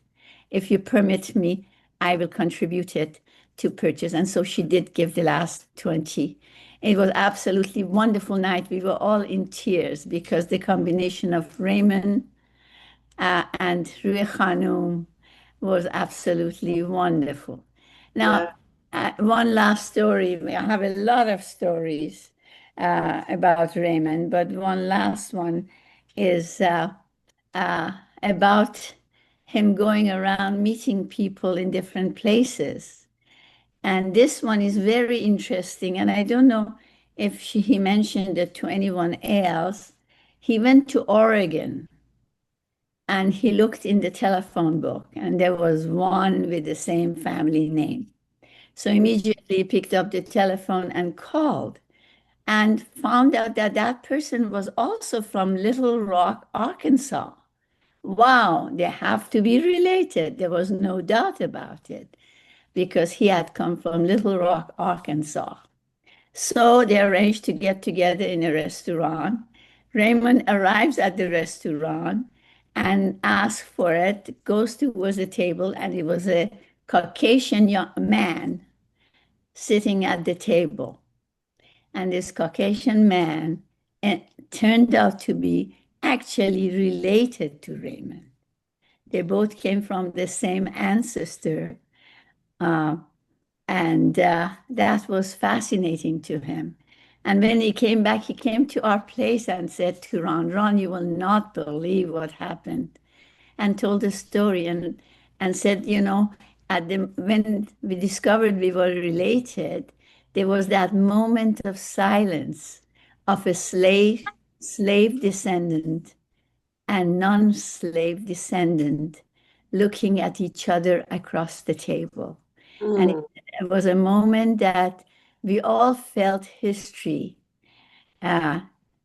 If you permit me, I will contribute it to purchase. And so she did give the last 20. It was absolutely wonderful night. We were all in tears because the combination of Raymond and Rui Khanum was absolutely wonderful. Now, one last story. I have a lot of stories about Raymond, but one last one is about him going around meeting people in different places. And this one is very interesting. And I don't know if he mentioned it to anyone else. He went to Oregon and he looked in the telephone book, and there was one with the same family name. So immediately he picked up the telephone and called and found out that that person was also from Little Rock, Arkansas. Wow, they have to be related. There was no doubt about it because he had come from Little Rock, Arkansas. So they arranged to get together in a restaurant. Raymond arrives at the restaurant and asks for it, goes towards the table, and it was a Caucasian young man sitting at the table. And this Caucasian man turned out to be actually related to Raymond. They both came from the same ancestor. And that was fascinating to him. And when he came back, he came to our place and said to Ron, you will not believe what happened, and told the story and said, when we discovered we were related, there was that moment of silence of a slave descendant and non-slave descendant looking at each other across the table. And it was a moment that we all felt history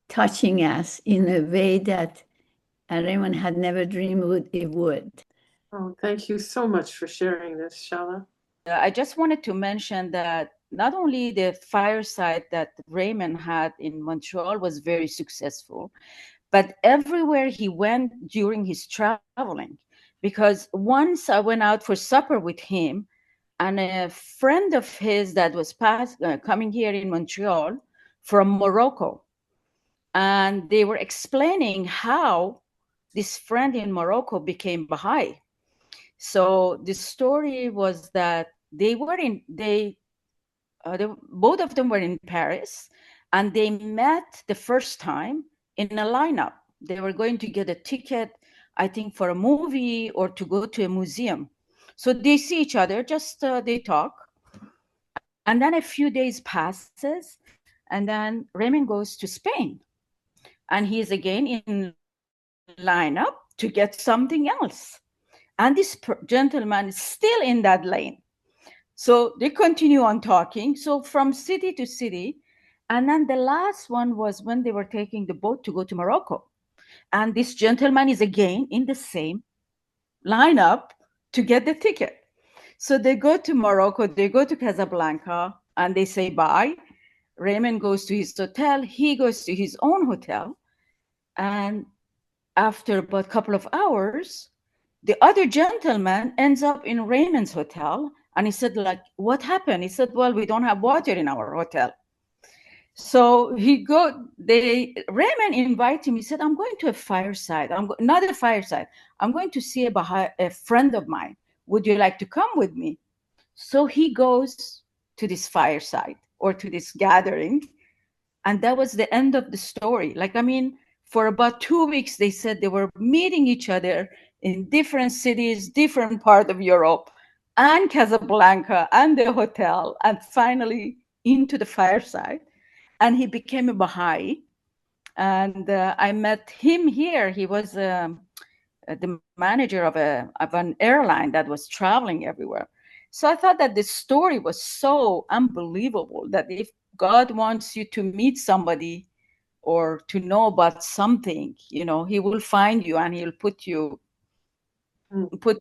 touching us in a way that Raymond had never dreamed it would. Oh, thank you so much for sharing this, Shala. I just wanted to mention that not only the fireside that Raymond had in Montreal was very successful, but everywhere he went during his traveling. Because once I went out for supper with him, and a friend of his that was coming here in Montreal from Morocco. And they were explaining how this friend in Morocco became Baha'i. So the story was that both of them were in Paris, and they met the first time in a lineup. They were going to get a ticket, I think, for a movie or to go to a museum. So they see each other, just they talk. And then a few days passes, and then Raymond goes to Spain. And he is again in lineup to get something else. And this gentleman is still in that lane. So they continue on talking. So from city to city. And then the last one was when they were taking the boat to go to Morocco. And this gentleman is again in the same lineup to get the ticket. So they go to Morocco, they go to Casablanca, and they say bye. Raymond goes to his hotel, he goes to his own hotel. And after about a couple of hours, the other gentleman ends up in Raymond's hotel. And he said, what happened? He said, well, we don't have water in our hotel. So Raymond invited him. He said, I'm going to a fireside. Not a fireside. I'm going to see a friend of mine. Would you like to come with me? So he goes to this fireside or to this gathering. And that was the end of the story. For about 2 weeks, they said they were meeting each other in different cities, different part of Europe, and Casablanca, and the hotel, and finally into the fireside. And he became a Baha'i. And I met him here. He was the manager of an airline that was traveling everywhere. So I thought that this story was so unbelievable that if God wants you to meet somebody or to know about something, he will find you and he'll put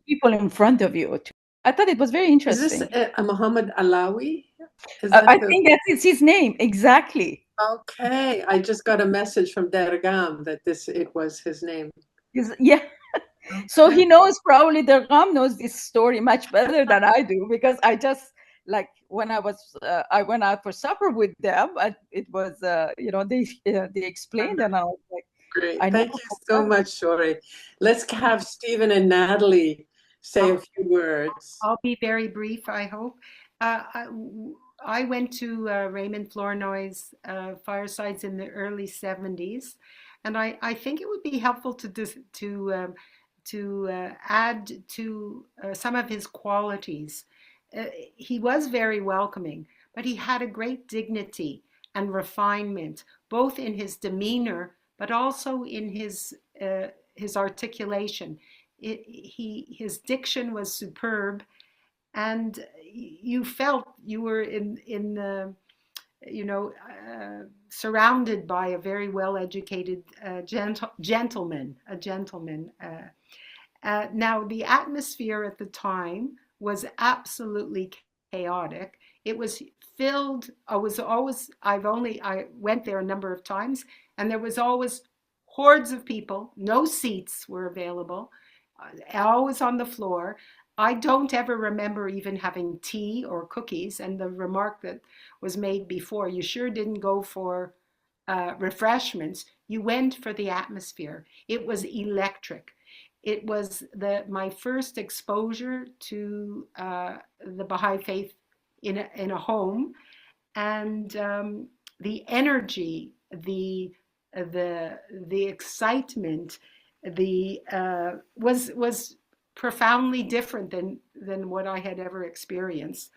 people in front of you. I thought it was very interesting. Is this Muhammad Alawi? I think that is his name, exactly. Okay, I just got a message from Dergam that it was his name. Yeah. So he knows, probably Dergam knows this story much better than I do, because I just when I went out for supper with them, it was they explained, and I was like, Great. I Thank never you so much, Shori. Let's have Stephen and Natalie say a few words. I'll be very brief, I hope. I went to Raymond Flournoy's Firesides in the early 70s, and I think it would be helpful to add to some of his qualities. He was very welcoming, but he had a great dignity and refinement, both in his demeanor, but also in his articulation. His diction was superb, and you felt you were in the surrounded by a very well-educated gentleman, a gentleman. Now, the atmosphere at the time was absolutely chaotic. It was filled. I went there a number of times, and there was always hordes of people. No seats were available, always on the floor. I don't ever remember even having tea or cookies. And the remark that was made before, you sure didn't go for refreshments. You went for the atmosphere. It was electric. It was my first exposure to the Baha'i faith in a home, and the energy, the excitement, was profoundly different than what I had ever experienced.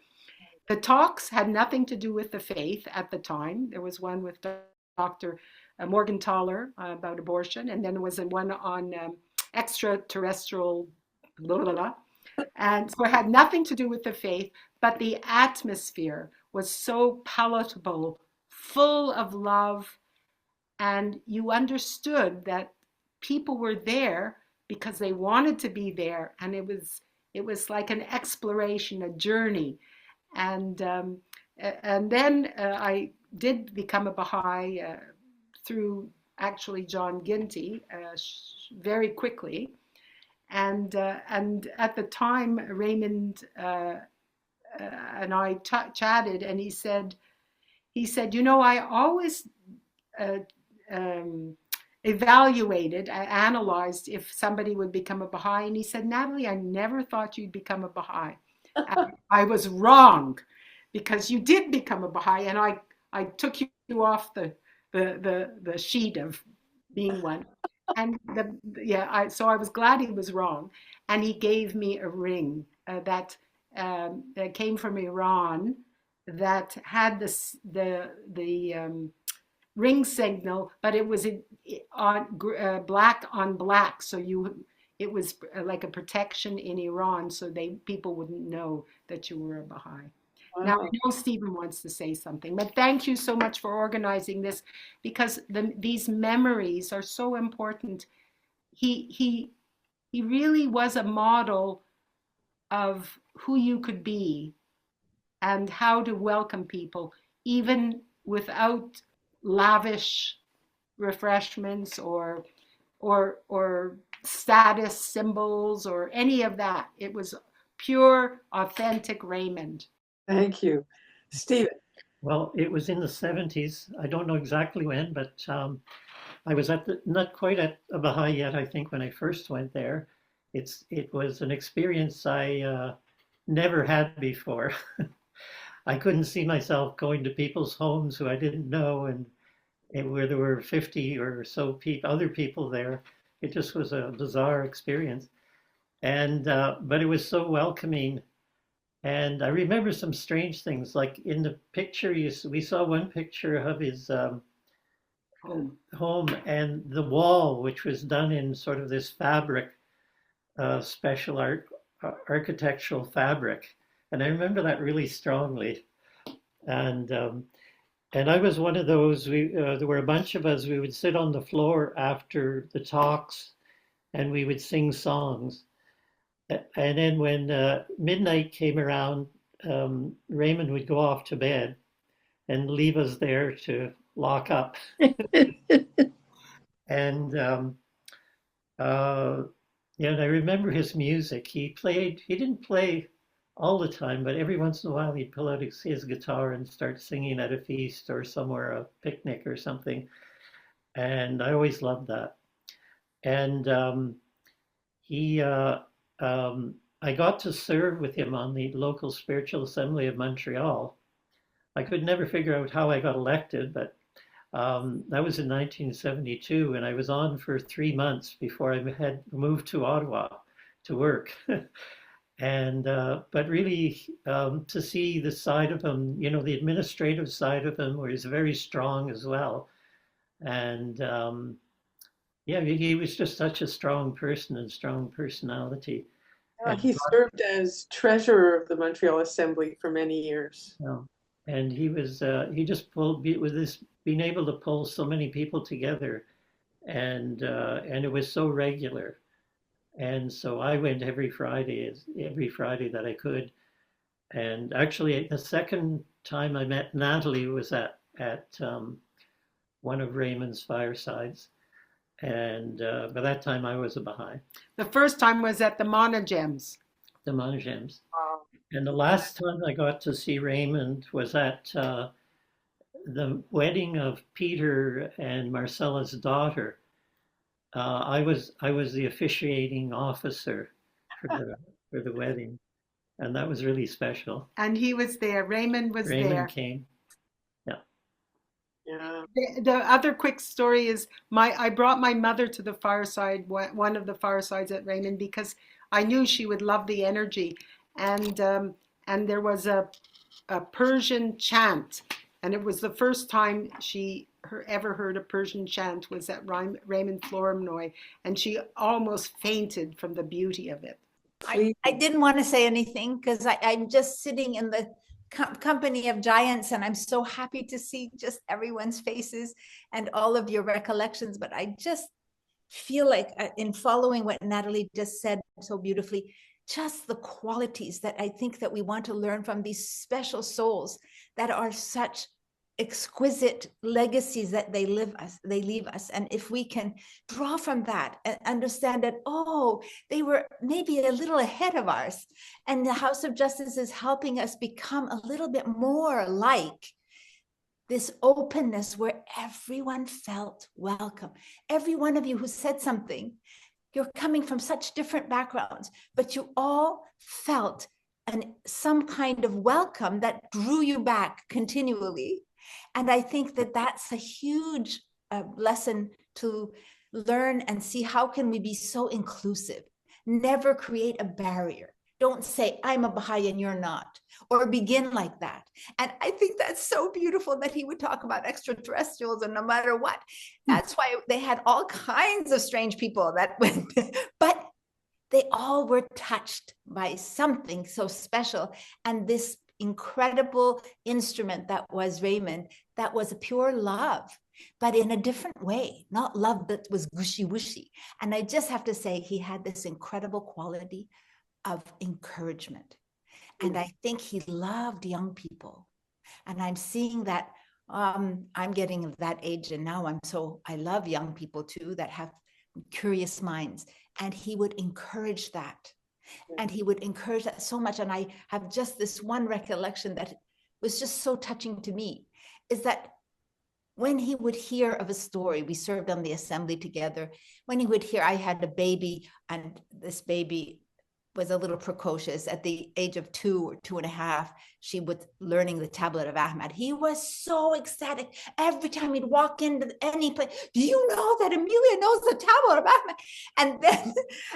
The talks had nothing to do with the faith at the time. There was one with Dr. Morgenthaler about abortion, and then there was one on extraterrestrial blah, blah, blah. And so it had nothing to do with the faith, but the atmosphere was so palatable, full of love, and you understood that people were there because they wanted to be there, and it was like an exploration, a journey. And then I did become a Baha'i through actually John Ginty very quickly, and at the time Raymond and I chatted, and he said, I always evaluated, analyzed if somebody would become a Baha'i, and he said, Natalie, I never thought you'd become a Baha'i. I was wrong, because you did become a Baha'i, and I took you off the sheet of being one. And so I was glad he was wrong, and he gave me a ring that came from Iran that had the ring signal, but it was on black on black, so it was like a protection in Iran, so people wouldn't know that you were a Baha'i. Wow. Now I know Stephen wants to say something, but thank you so much for organizing this, because these memories are so important. He really was a model of who you could be and how to welcome people, even without lavish refreshments or status symbols or any of that. It was pure, authentic Raymond. Thank you. Stephen. Well, it was in the 70s. I don't know exactly when, but I was not quite at a Baha'i yet, I think, when I first went there. It was an experience I never had before. I couldn't see myself going to people's homes who I didn't know, and where there were 50 or so other people there. It just was a bizarre experience. And but it was so welcoming. And I remember some strange things, like in the picture, we saw one picture of his home, and the wall, which was done in sort of this fabric, special architectural fabric. And I remember that really strongly. And I was one of those, there were a bunch of us, we would sit on the floor after the talks, and we would sing songs. And then when midnight came around, Raymond would go off to bed and leave us there to lock up. And and I remember his music. He didn't play all the time, but every once in a while he'd pull out his guitar and start singing at a feast or somewhere, a picnic or something. And I always loved that. And he, I got to serve with him on the local spiritual assembly of Montreal. I could never figure out how I got elected, but that was in 1972, and I was on for 3 months before I had moved to Ottawa to work. And but really to see the side of him, you know, the administrative side of him, where he's very strong as well. And yeah, he was just such a strong person and strong personality. He served as treasurer of the Montreal Assembly for many years. Yeah. And he was he just pulled with this being able to pull so many people together, and it was so regular. And so I went every Friday that I could. And actually, the second time I met Natalie was at one of Raymond's firesides. And by that time, I was a Baha'i. The first time was at the Monogems. The Monogems. Wow. And the last time I got to see Raymond was at the wedding of Peter and Marcella's daughter. I was the officiating officer for the wedding, and that was really special. And he was there. Raymond was there. Raymond came. Yeah. Yeah. The other quick story is I brought my mother to the fireside, one of the firesides at Raymond, because I knew she would love the energy, and there was a Persian chant, and it was the first time she ever heard a Persian chant was at Raymond Flournoy, and she almost fainted from the beauty of it. I didn't want to say anything because I'm just sitting in the company of giants, and I'm so happy to see just everyone's faces and all of your recollections. But I just feel like in following what Natalie just said so beautifully, just the qualities that I think that we want to learn from these special souls that are such exquisite legacies that they leave us. And if we can draw from that and understand that, oh, they were maybe a little ahead of ours, and the House of Justice is helping us become a little bit more like this openness where everyone felt welcome. Every one of you who said something, you're coming from such different backgrounds, but you all felt some kind of welcome that drew you back continually. And I think that that's a huge lesson to learn and see how can we be so inclusive. Never create a barrier. Don't say, I'm a Baha'i and you're not, or begin like that. And I think that's so beautiful that he would talk about extraterrestrials and no matter what. That's why they had all kinds of strange people that went, but they all were touched by something so special. And this incredible instrument that was Raymond, that was a pure love, but in a different way, not love that was gushy-wushy. And I just have to say, he had this incredible quality of encouragement. And I think he loved young people. And I'm seeing that I'm getting that age, and now I love young people too, that have curious minds. And he would encourage that. And he would encourage that so much. And I have just this one recollection that was just so touching to me, is that when he would hear of a story, we served on the assembly together, when he would hear, I had a baby, and this baby was a little precocious. At the age of 2 or 2.5, she was learning the tablet of Ahmad. He was so ecstatic. Every time he'd walk into any place, do you know that Amelia knows the tablet of Ahmad? And then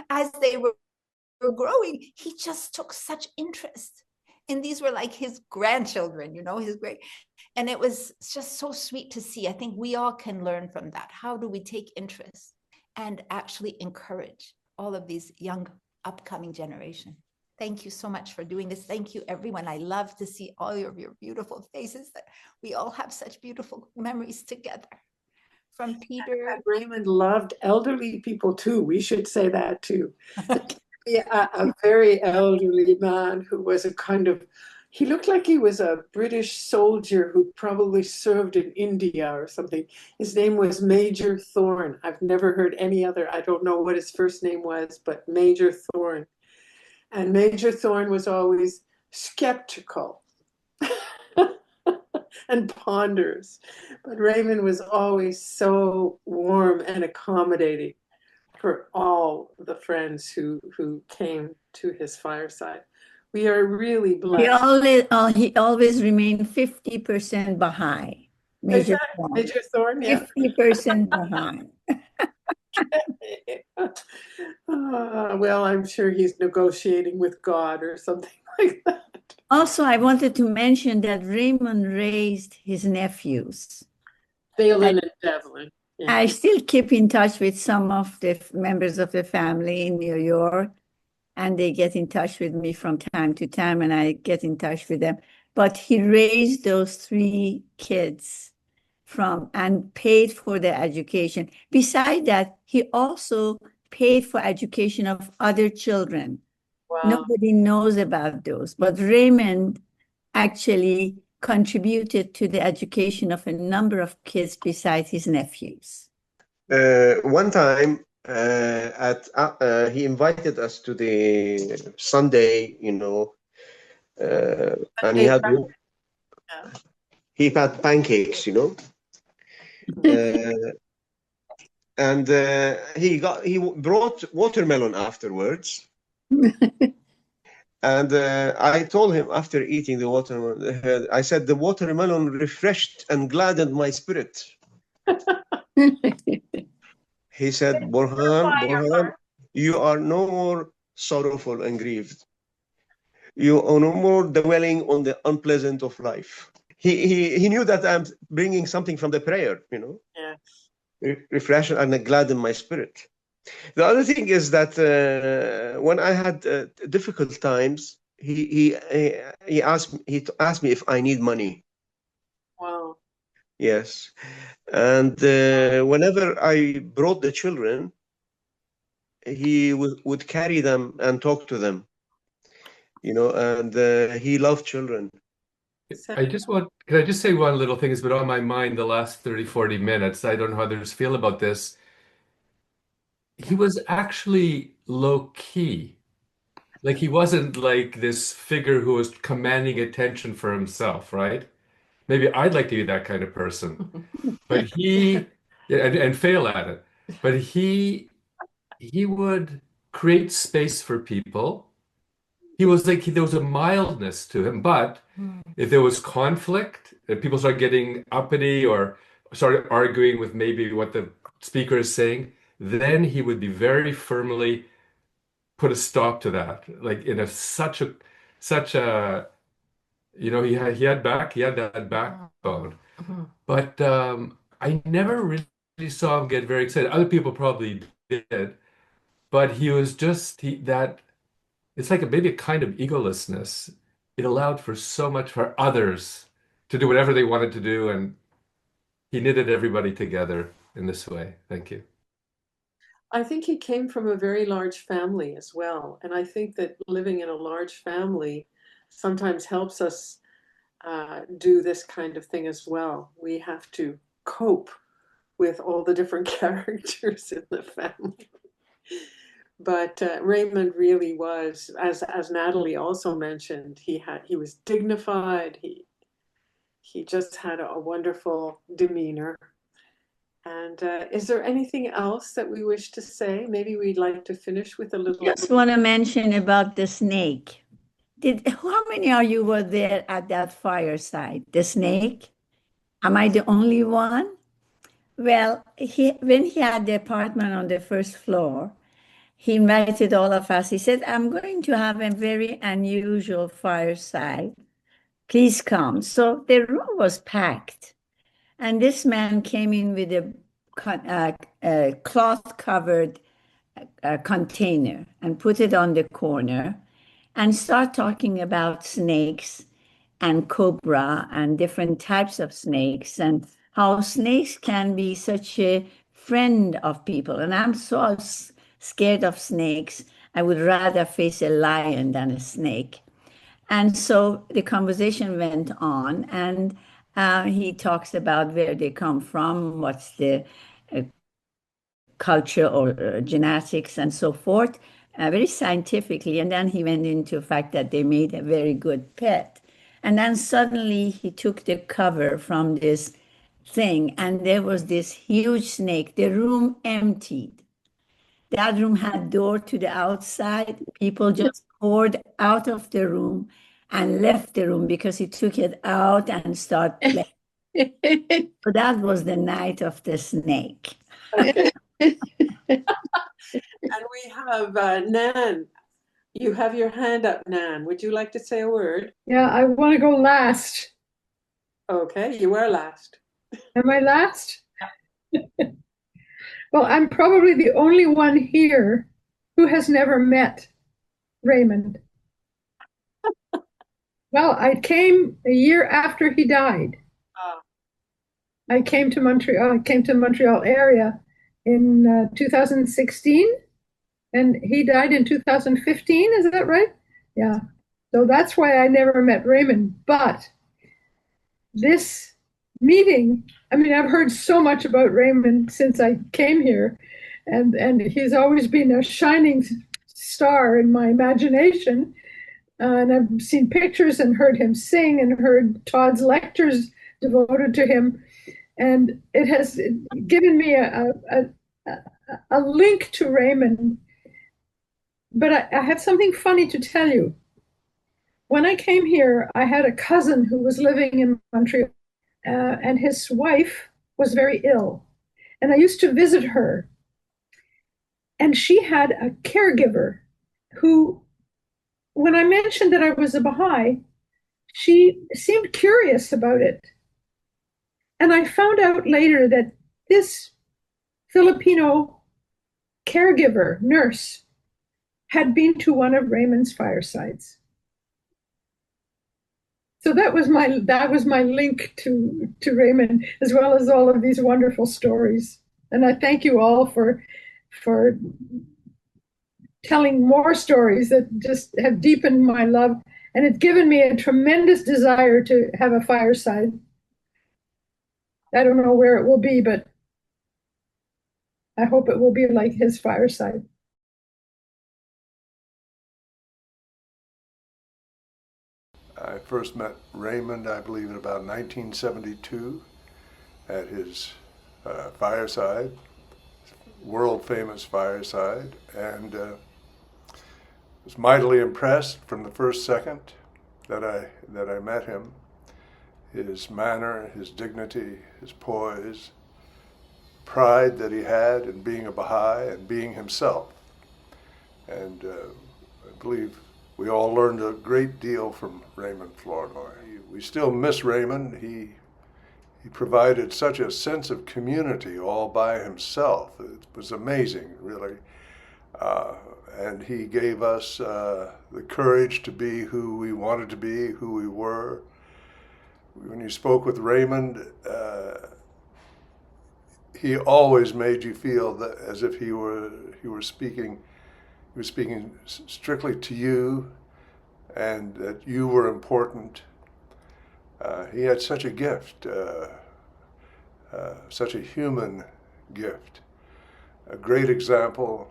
as they were growing, he just took such interest. And these were like his grandchildren, his great. And it was just so sweet to see. I think we all can learn from that. How do we take interest and actually encourage all of these young upcoming generation? Thank you so much for doing this. Thank you, everyone. I love to see all of your beautiful faces, that we all have such beautiful memories together. From Peter. And Raymond loved elderly people too. We should say that too. Yeah, a very elderly man who was he looked like he was a British soldier who probably served in India or something. His name was Major Thorne. I've never heard any other. I don't know what his first name was, but Major Thorne. And Major Thorne was always skeptical and ponders. But Raymond was always so warm and accommodating for all the friends who came to his fireside. We are really blessed. He always remained 50% Baha'i. Major Thorn. Major Thorn, yeah. 50% Baha'i. Well, I'm sure he's negotiating with God or something like that. Also, I wanted to mention that Raymond raised his nephews. Phelan and Devlin. Yeah. I still keep in touch with some of the members of the family in New York, and they get in touch with me from time to time, and I get in touch with them. But he raised those 3 kids and paid for their education. Besides that, he also paid for education of other children. Wow. Nobody knows about those, but Raymond actually contributed to the education of a number of kids besides his nephews. One time, he invited us to the Sunday, and he had pancakes, and he brought watermelon afterwards. And I told him after eating the watermelon, I said, the watermelon refreshed and gladdened my spirit. He said, Burhan, you are no more sorrowful and grieved. You are no more dwelling on the unpleasant of life. He knew that I'm bringing something from the prayer, Yeah. Refresh and gladden my spirit. The other thing is that when I had difficult times, he asked me if I need money. Wow. Yes, and whenever I brought the children, he would carry them and talk to them, and he loved children. Can I just say one little thing that's been on my mind the last 30, 40 minutes. I don't know how others feel about this. He was actually low key. Like he wasn't like this figure who was commanding attention for himself, right? Maybe I'd like to be that kind of person. But and fail at it. But he would create space for people. He was like, there was a mildness to him. But if there was conflict, if people started getting uppity or started arguing with maybe what the speaker is saying, then he would be very firmly put a stop to that. Like in such a he had that backbone. But I never really saw him get very excited. Other people probably did, but he was just it's like maybe a kind of egolessness. It allowed for so much for others to do whatever they wanted to do, and he knitted everybody together in this way. Thank you. I think he came from a very large family as well. And I think that living in a large family sometimes helps us do this kind of thing as well. We have to cope with all the different characters in the family. But Raymond really was, as Natalie also mentioned, he was dignified. He just had a wonderful demeanor. And is there anything else that we wish to say? Maybe we'd like to finish with a little. Just want to mention about the snake. How many of you were there at that fireside? The snake? Am I the only one? Well, when he had the apartment on the first floor, he invited all of us. He said, I'm going to have a very unusual fireside. Please come. So the room was packed. And this man came in with a cloth-covered container and put it on the corner and start talking about snakes and cobra and different types of snakes and how snakes can be such a friend of people. And I'm so scared of snakes. I would rather face a lion than a snake. And so the conversation went on, and he talks about where they come from, what's the culture or genetics and so forth. very scientifically. And then he went into the fact that they made a very good pet. And then suddenly he took the cover from this thing, and there was this huge snake. The room emptied. That room had door to the outside. People just poured out of the room and left the room because he took it out and started playing. So that was the night of the snake. And we have Nan. You have your hand up, Nan. Would you like to say a word? Yeah, I want to go last. Okay, you are last. Am I last? Well, I'm probably the only one here who has never met Raymond. Well, I came a year after he died. I came to Montreal area in 2016, and he died in 2015. Is that right? Yeah. So that's why I never met Raymond. But this meeting, I mean, I've heard so much about Raymond since I came here, and he's always been a shining star in my imagination. And I've seen pictures and heard him sing and heard Todd's lectures devoted to him. And it has given me a link to Raymond. But I have something funny to tell you. When I came here, I had a cousin who was living in Montreal, and his wife was very ill. And I used to visit her. And she had a caregiver who, when I mentioned that I was a Baha'i, she seemed curious about it. And I found out later that this Filipino caregiver, nurse, had been to one of Raymond's firesides. So that was my link to Raymond, as well as all of these wonderful stories. And I thank you all for telling more stories that just have deepened my love, and it's given me a tremendous desire to have a fireside. I don't know where it will be, but I hope it will be like his fireside. I first met Raymond, I believe, in about 1972 at his fireside, world famous fireside, and was mightily impressed from the first second that I met him. His manner, his dignity, his poise, pride that he had in being a Baha'i and being himself. And I believe we all learned a great deal from Raymond Flournoy. We still miss Raymond. He provided such a sense of community all by himself. It was amazing, really. And he gave us the courage to be who we wanted to be, who we were. When you spoke with Raymond, he always made you feel that as if he was speaking strictly to you, and that you were important. He had such a gift, such a human gift, a great example.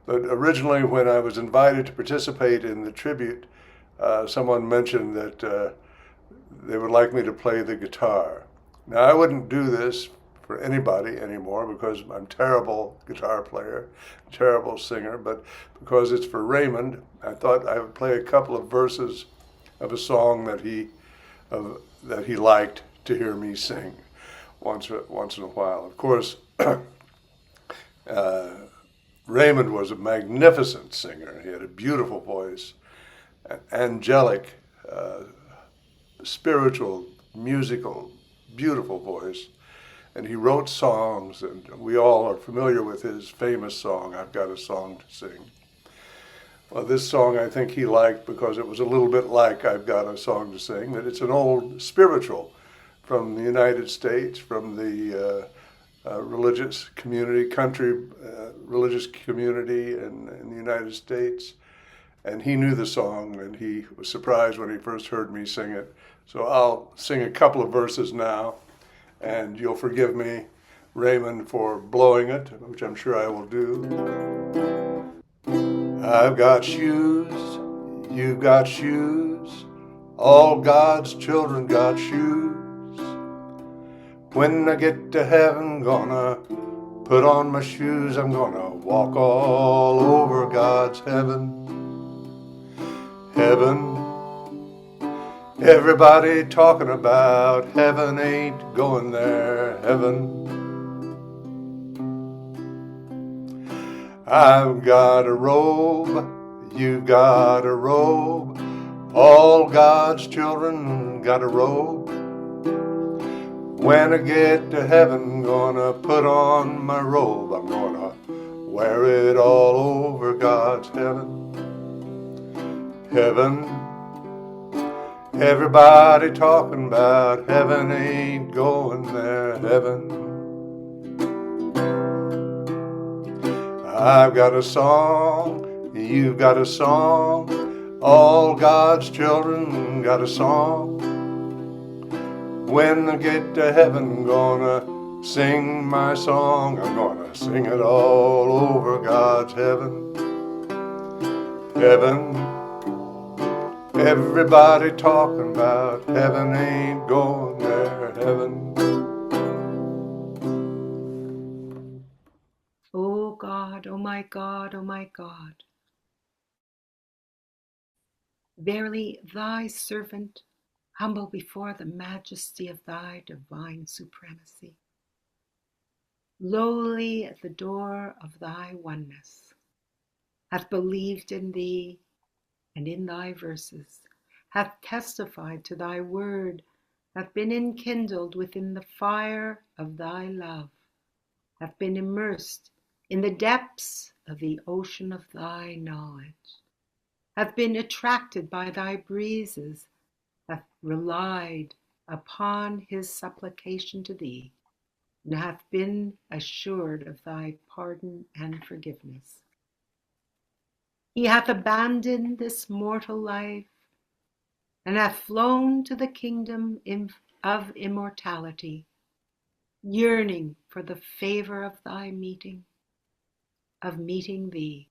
But originally, when I was invited to participate in the tribute, someone mentioned that they would like me to play the guitar. Now, I wouldn't do this for anybody anymore because I'm a terrible guitar player, terrible singer, but because it's for Raymond, I thought I would play a couple of verses of a song that he liked to hear me sing once in a while. Of course, Raymond was a magnificent singer. He had a beautiful voice, an angelic, spiritual, musical, beautiful voice. And he wrote songs, and we all are familiar with his famous song, I've Got a Song to Sing. Well, this song I think he liked because it was a little bit like I've Got a Song to Sing, that it's an old spiritual from the United States, from the religious community, religious community in the United States. And he knew the song, and he was surprised when he first heard me sing it. So I'll sing a couple of verses now, and you'll forgive me, Raymond, for blowing it, which I'm sure I will do. I've got shoes, you've got shoes, all God's children got shoes. When I get to heaven, gonna put on my shoes, I'm gonna walk all over God's heaven. Heaven, everybody talking about heaven, ain't going there. Heaven, I've got a robe, you've got a robe, all God's children got a robe. When I get to heaven, gonna put on my robe, I'm gonna wear it all over God's heaven. Heaven, everybody talking about heaven, ain't going there. Heaven, I've got a song, you've got a song, all God's children got a song. When I get to heaven, gonna sing my song, I'm gonna sing it all over God's heaven. Heaven, everybody talking about heaven, ain't going there. Heaven. Oh God, oh my God, oh my God. Verily, thy servant, humble before the majesty of thy divine supremacy, lowly at the door of thy oneness, hath believed in thee and in thy verses, hath testified to thy word, hath been enkindled within the fire of thy love, hath been immersed in the depths of the ocean of thy knowledge, hath been attracted by thy breezes, hath relied upon his supplication to thee, and hath been assured of thy pardon and forgiveness. He hath abandoned this mortal life, and hath flown to the kingdom of immortality, yearning for the favor of thy meeting, of meeting thee.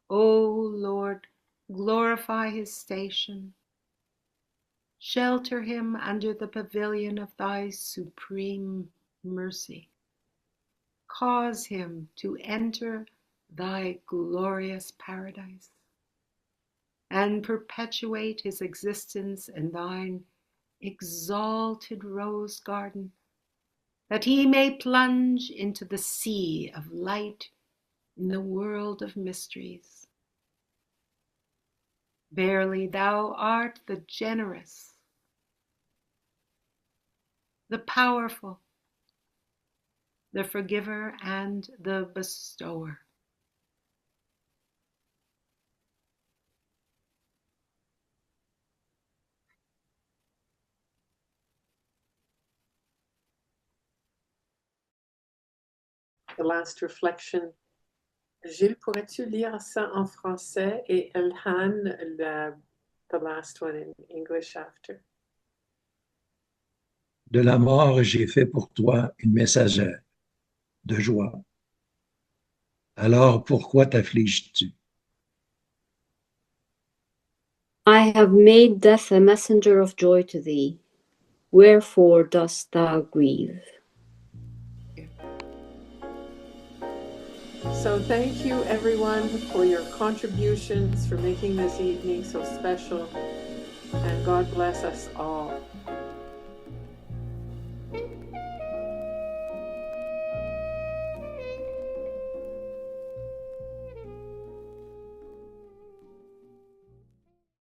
O Lord, glorify his station. Shelter him under the pavilion of thy supreme mercy. Cause him to enter thy glorious paradise and perpetuate his existence in thine exalted rose garden, that he may plunge into the sea of light in the world of mysteries. Verily, thou art the generous, the powerful, the forgiver and the bestower. The last reflection. Gilles, pourrais-tu lire ça en français et Elhan, the last one in English after? De la mort, j'ai fait pour toi une messagère de joie. Alors pourquoi t'affliges-tu? I have made death a messenger of joy to thee. Wherefore dost thou grieve? So thank you everyone for your contributions, for making this evening so special, and God bless us all.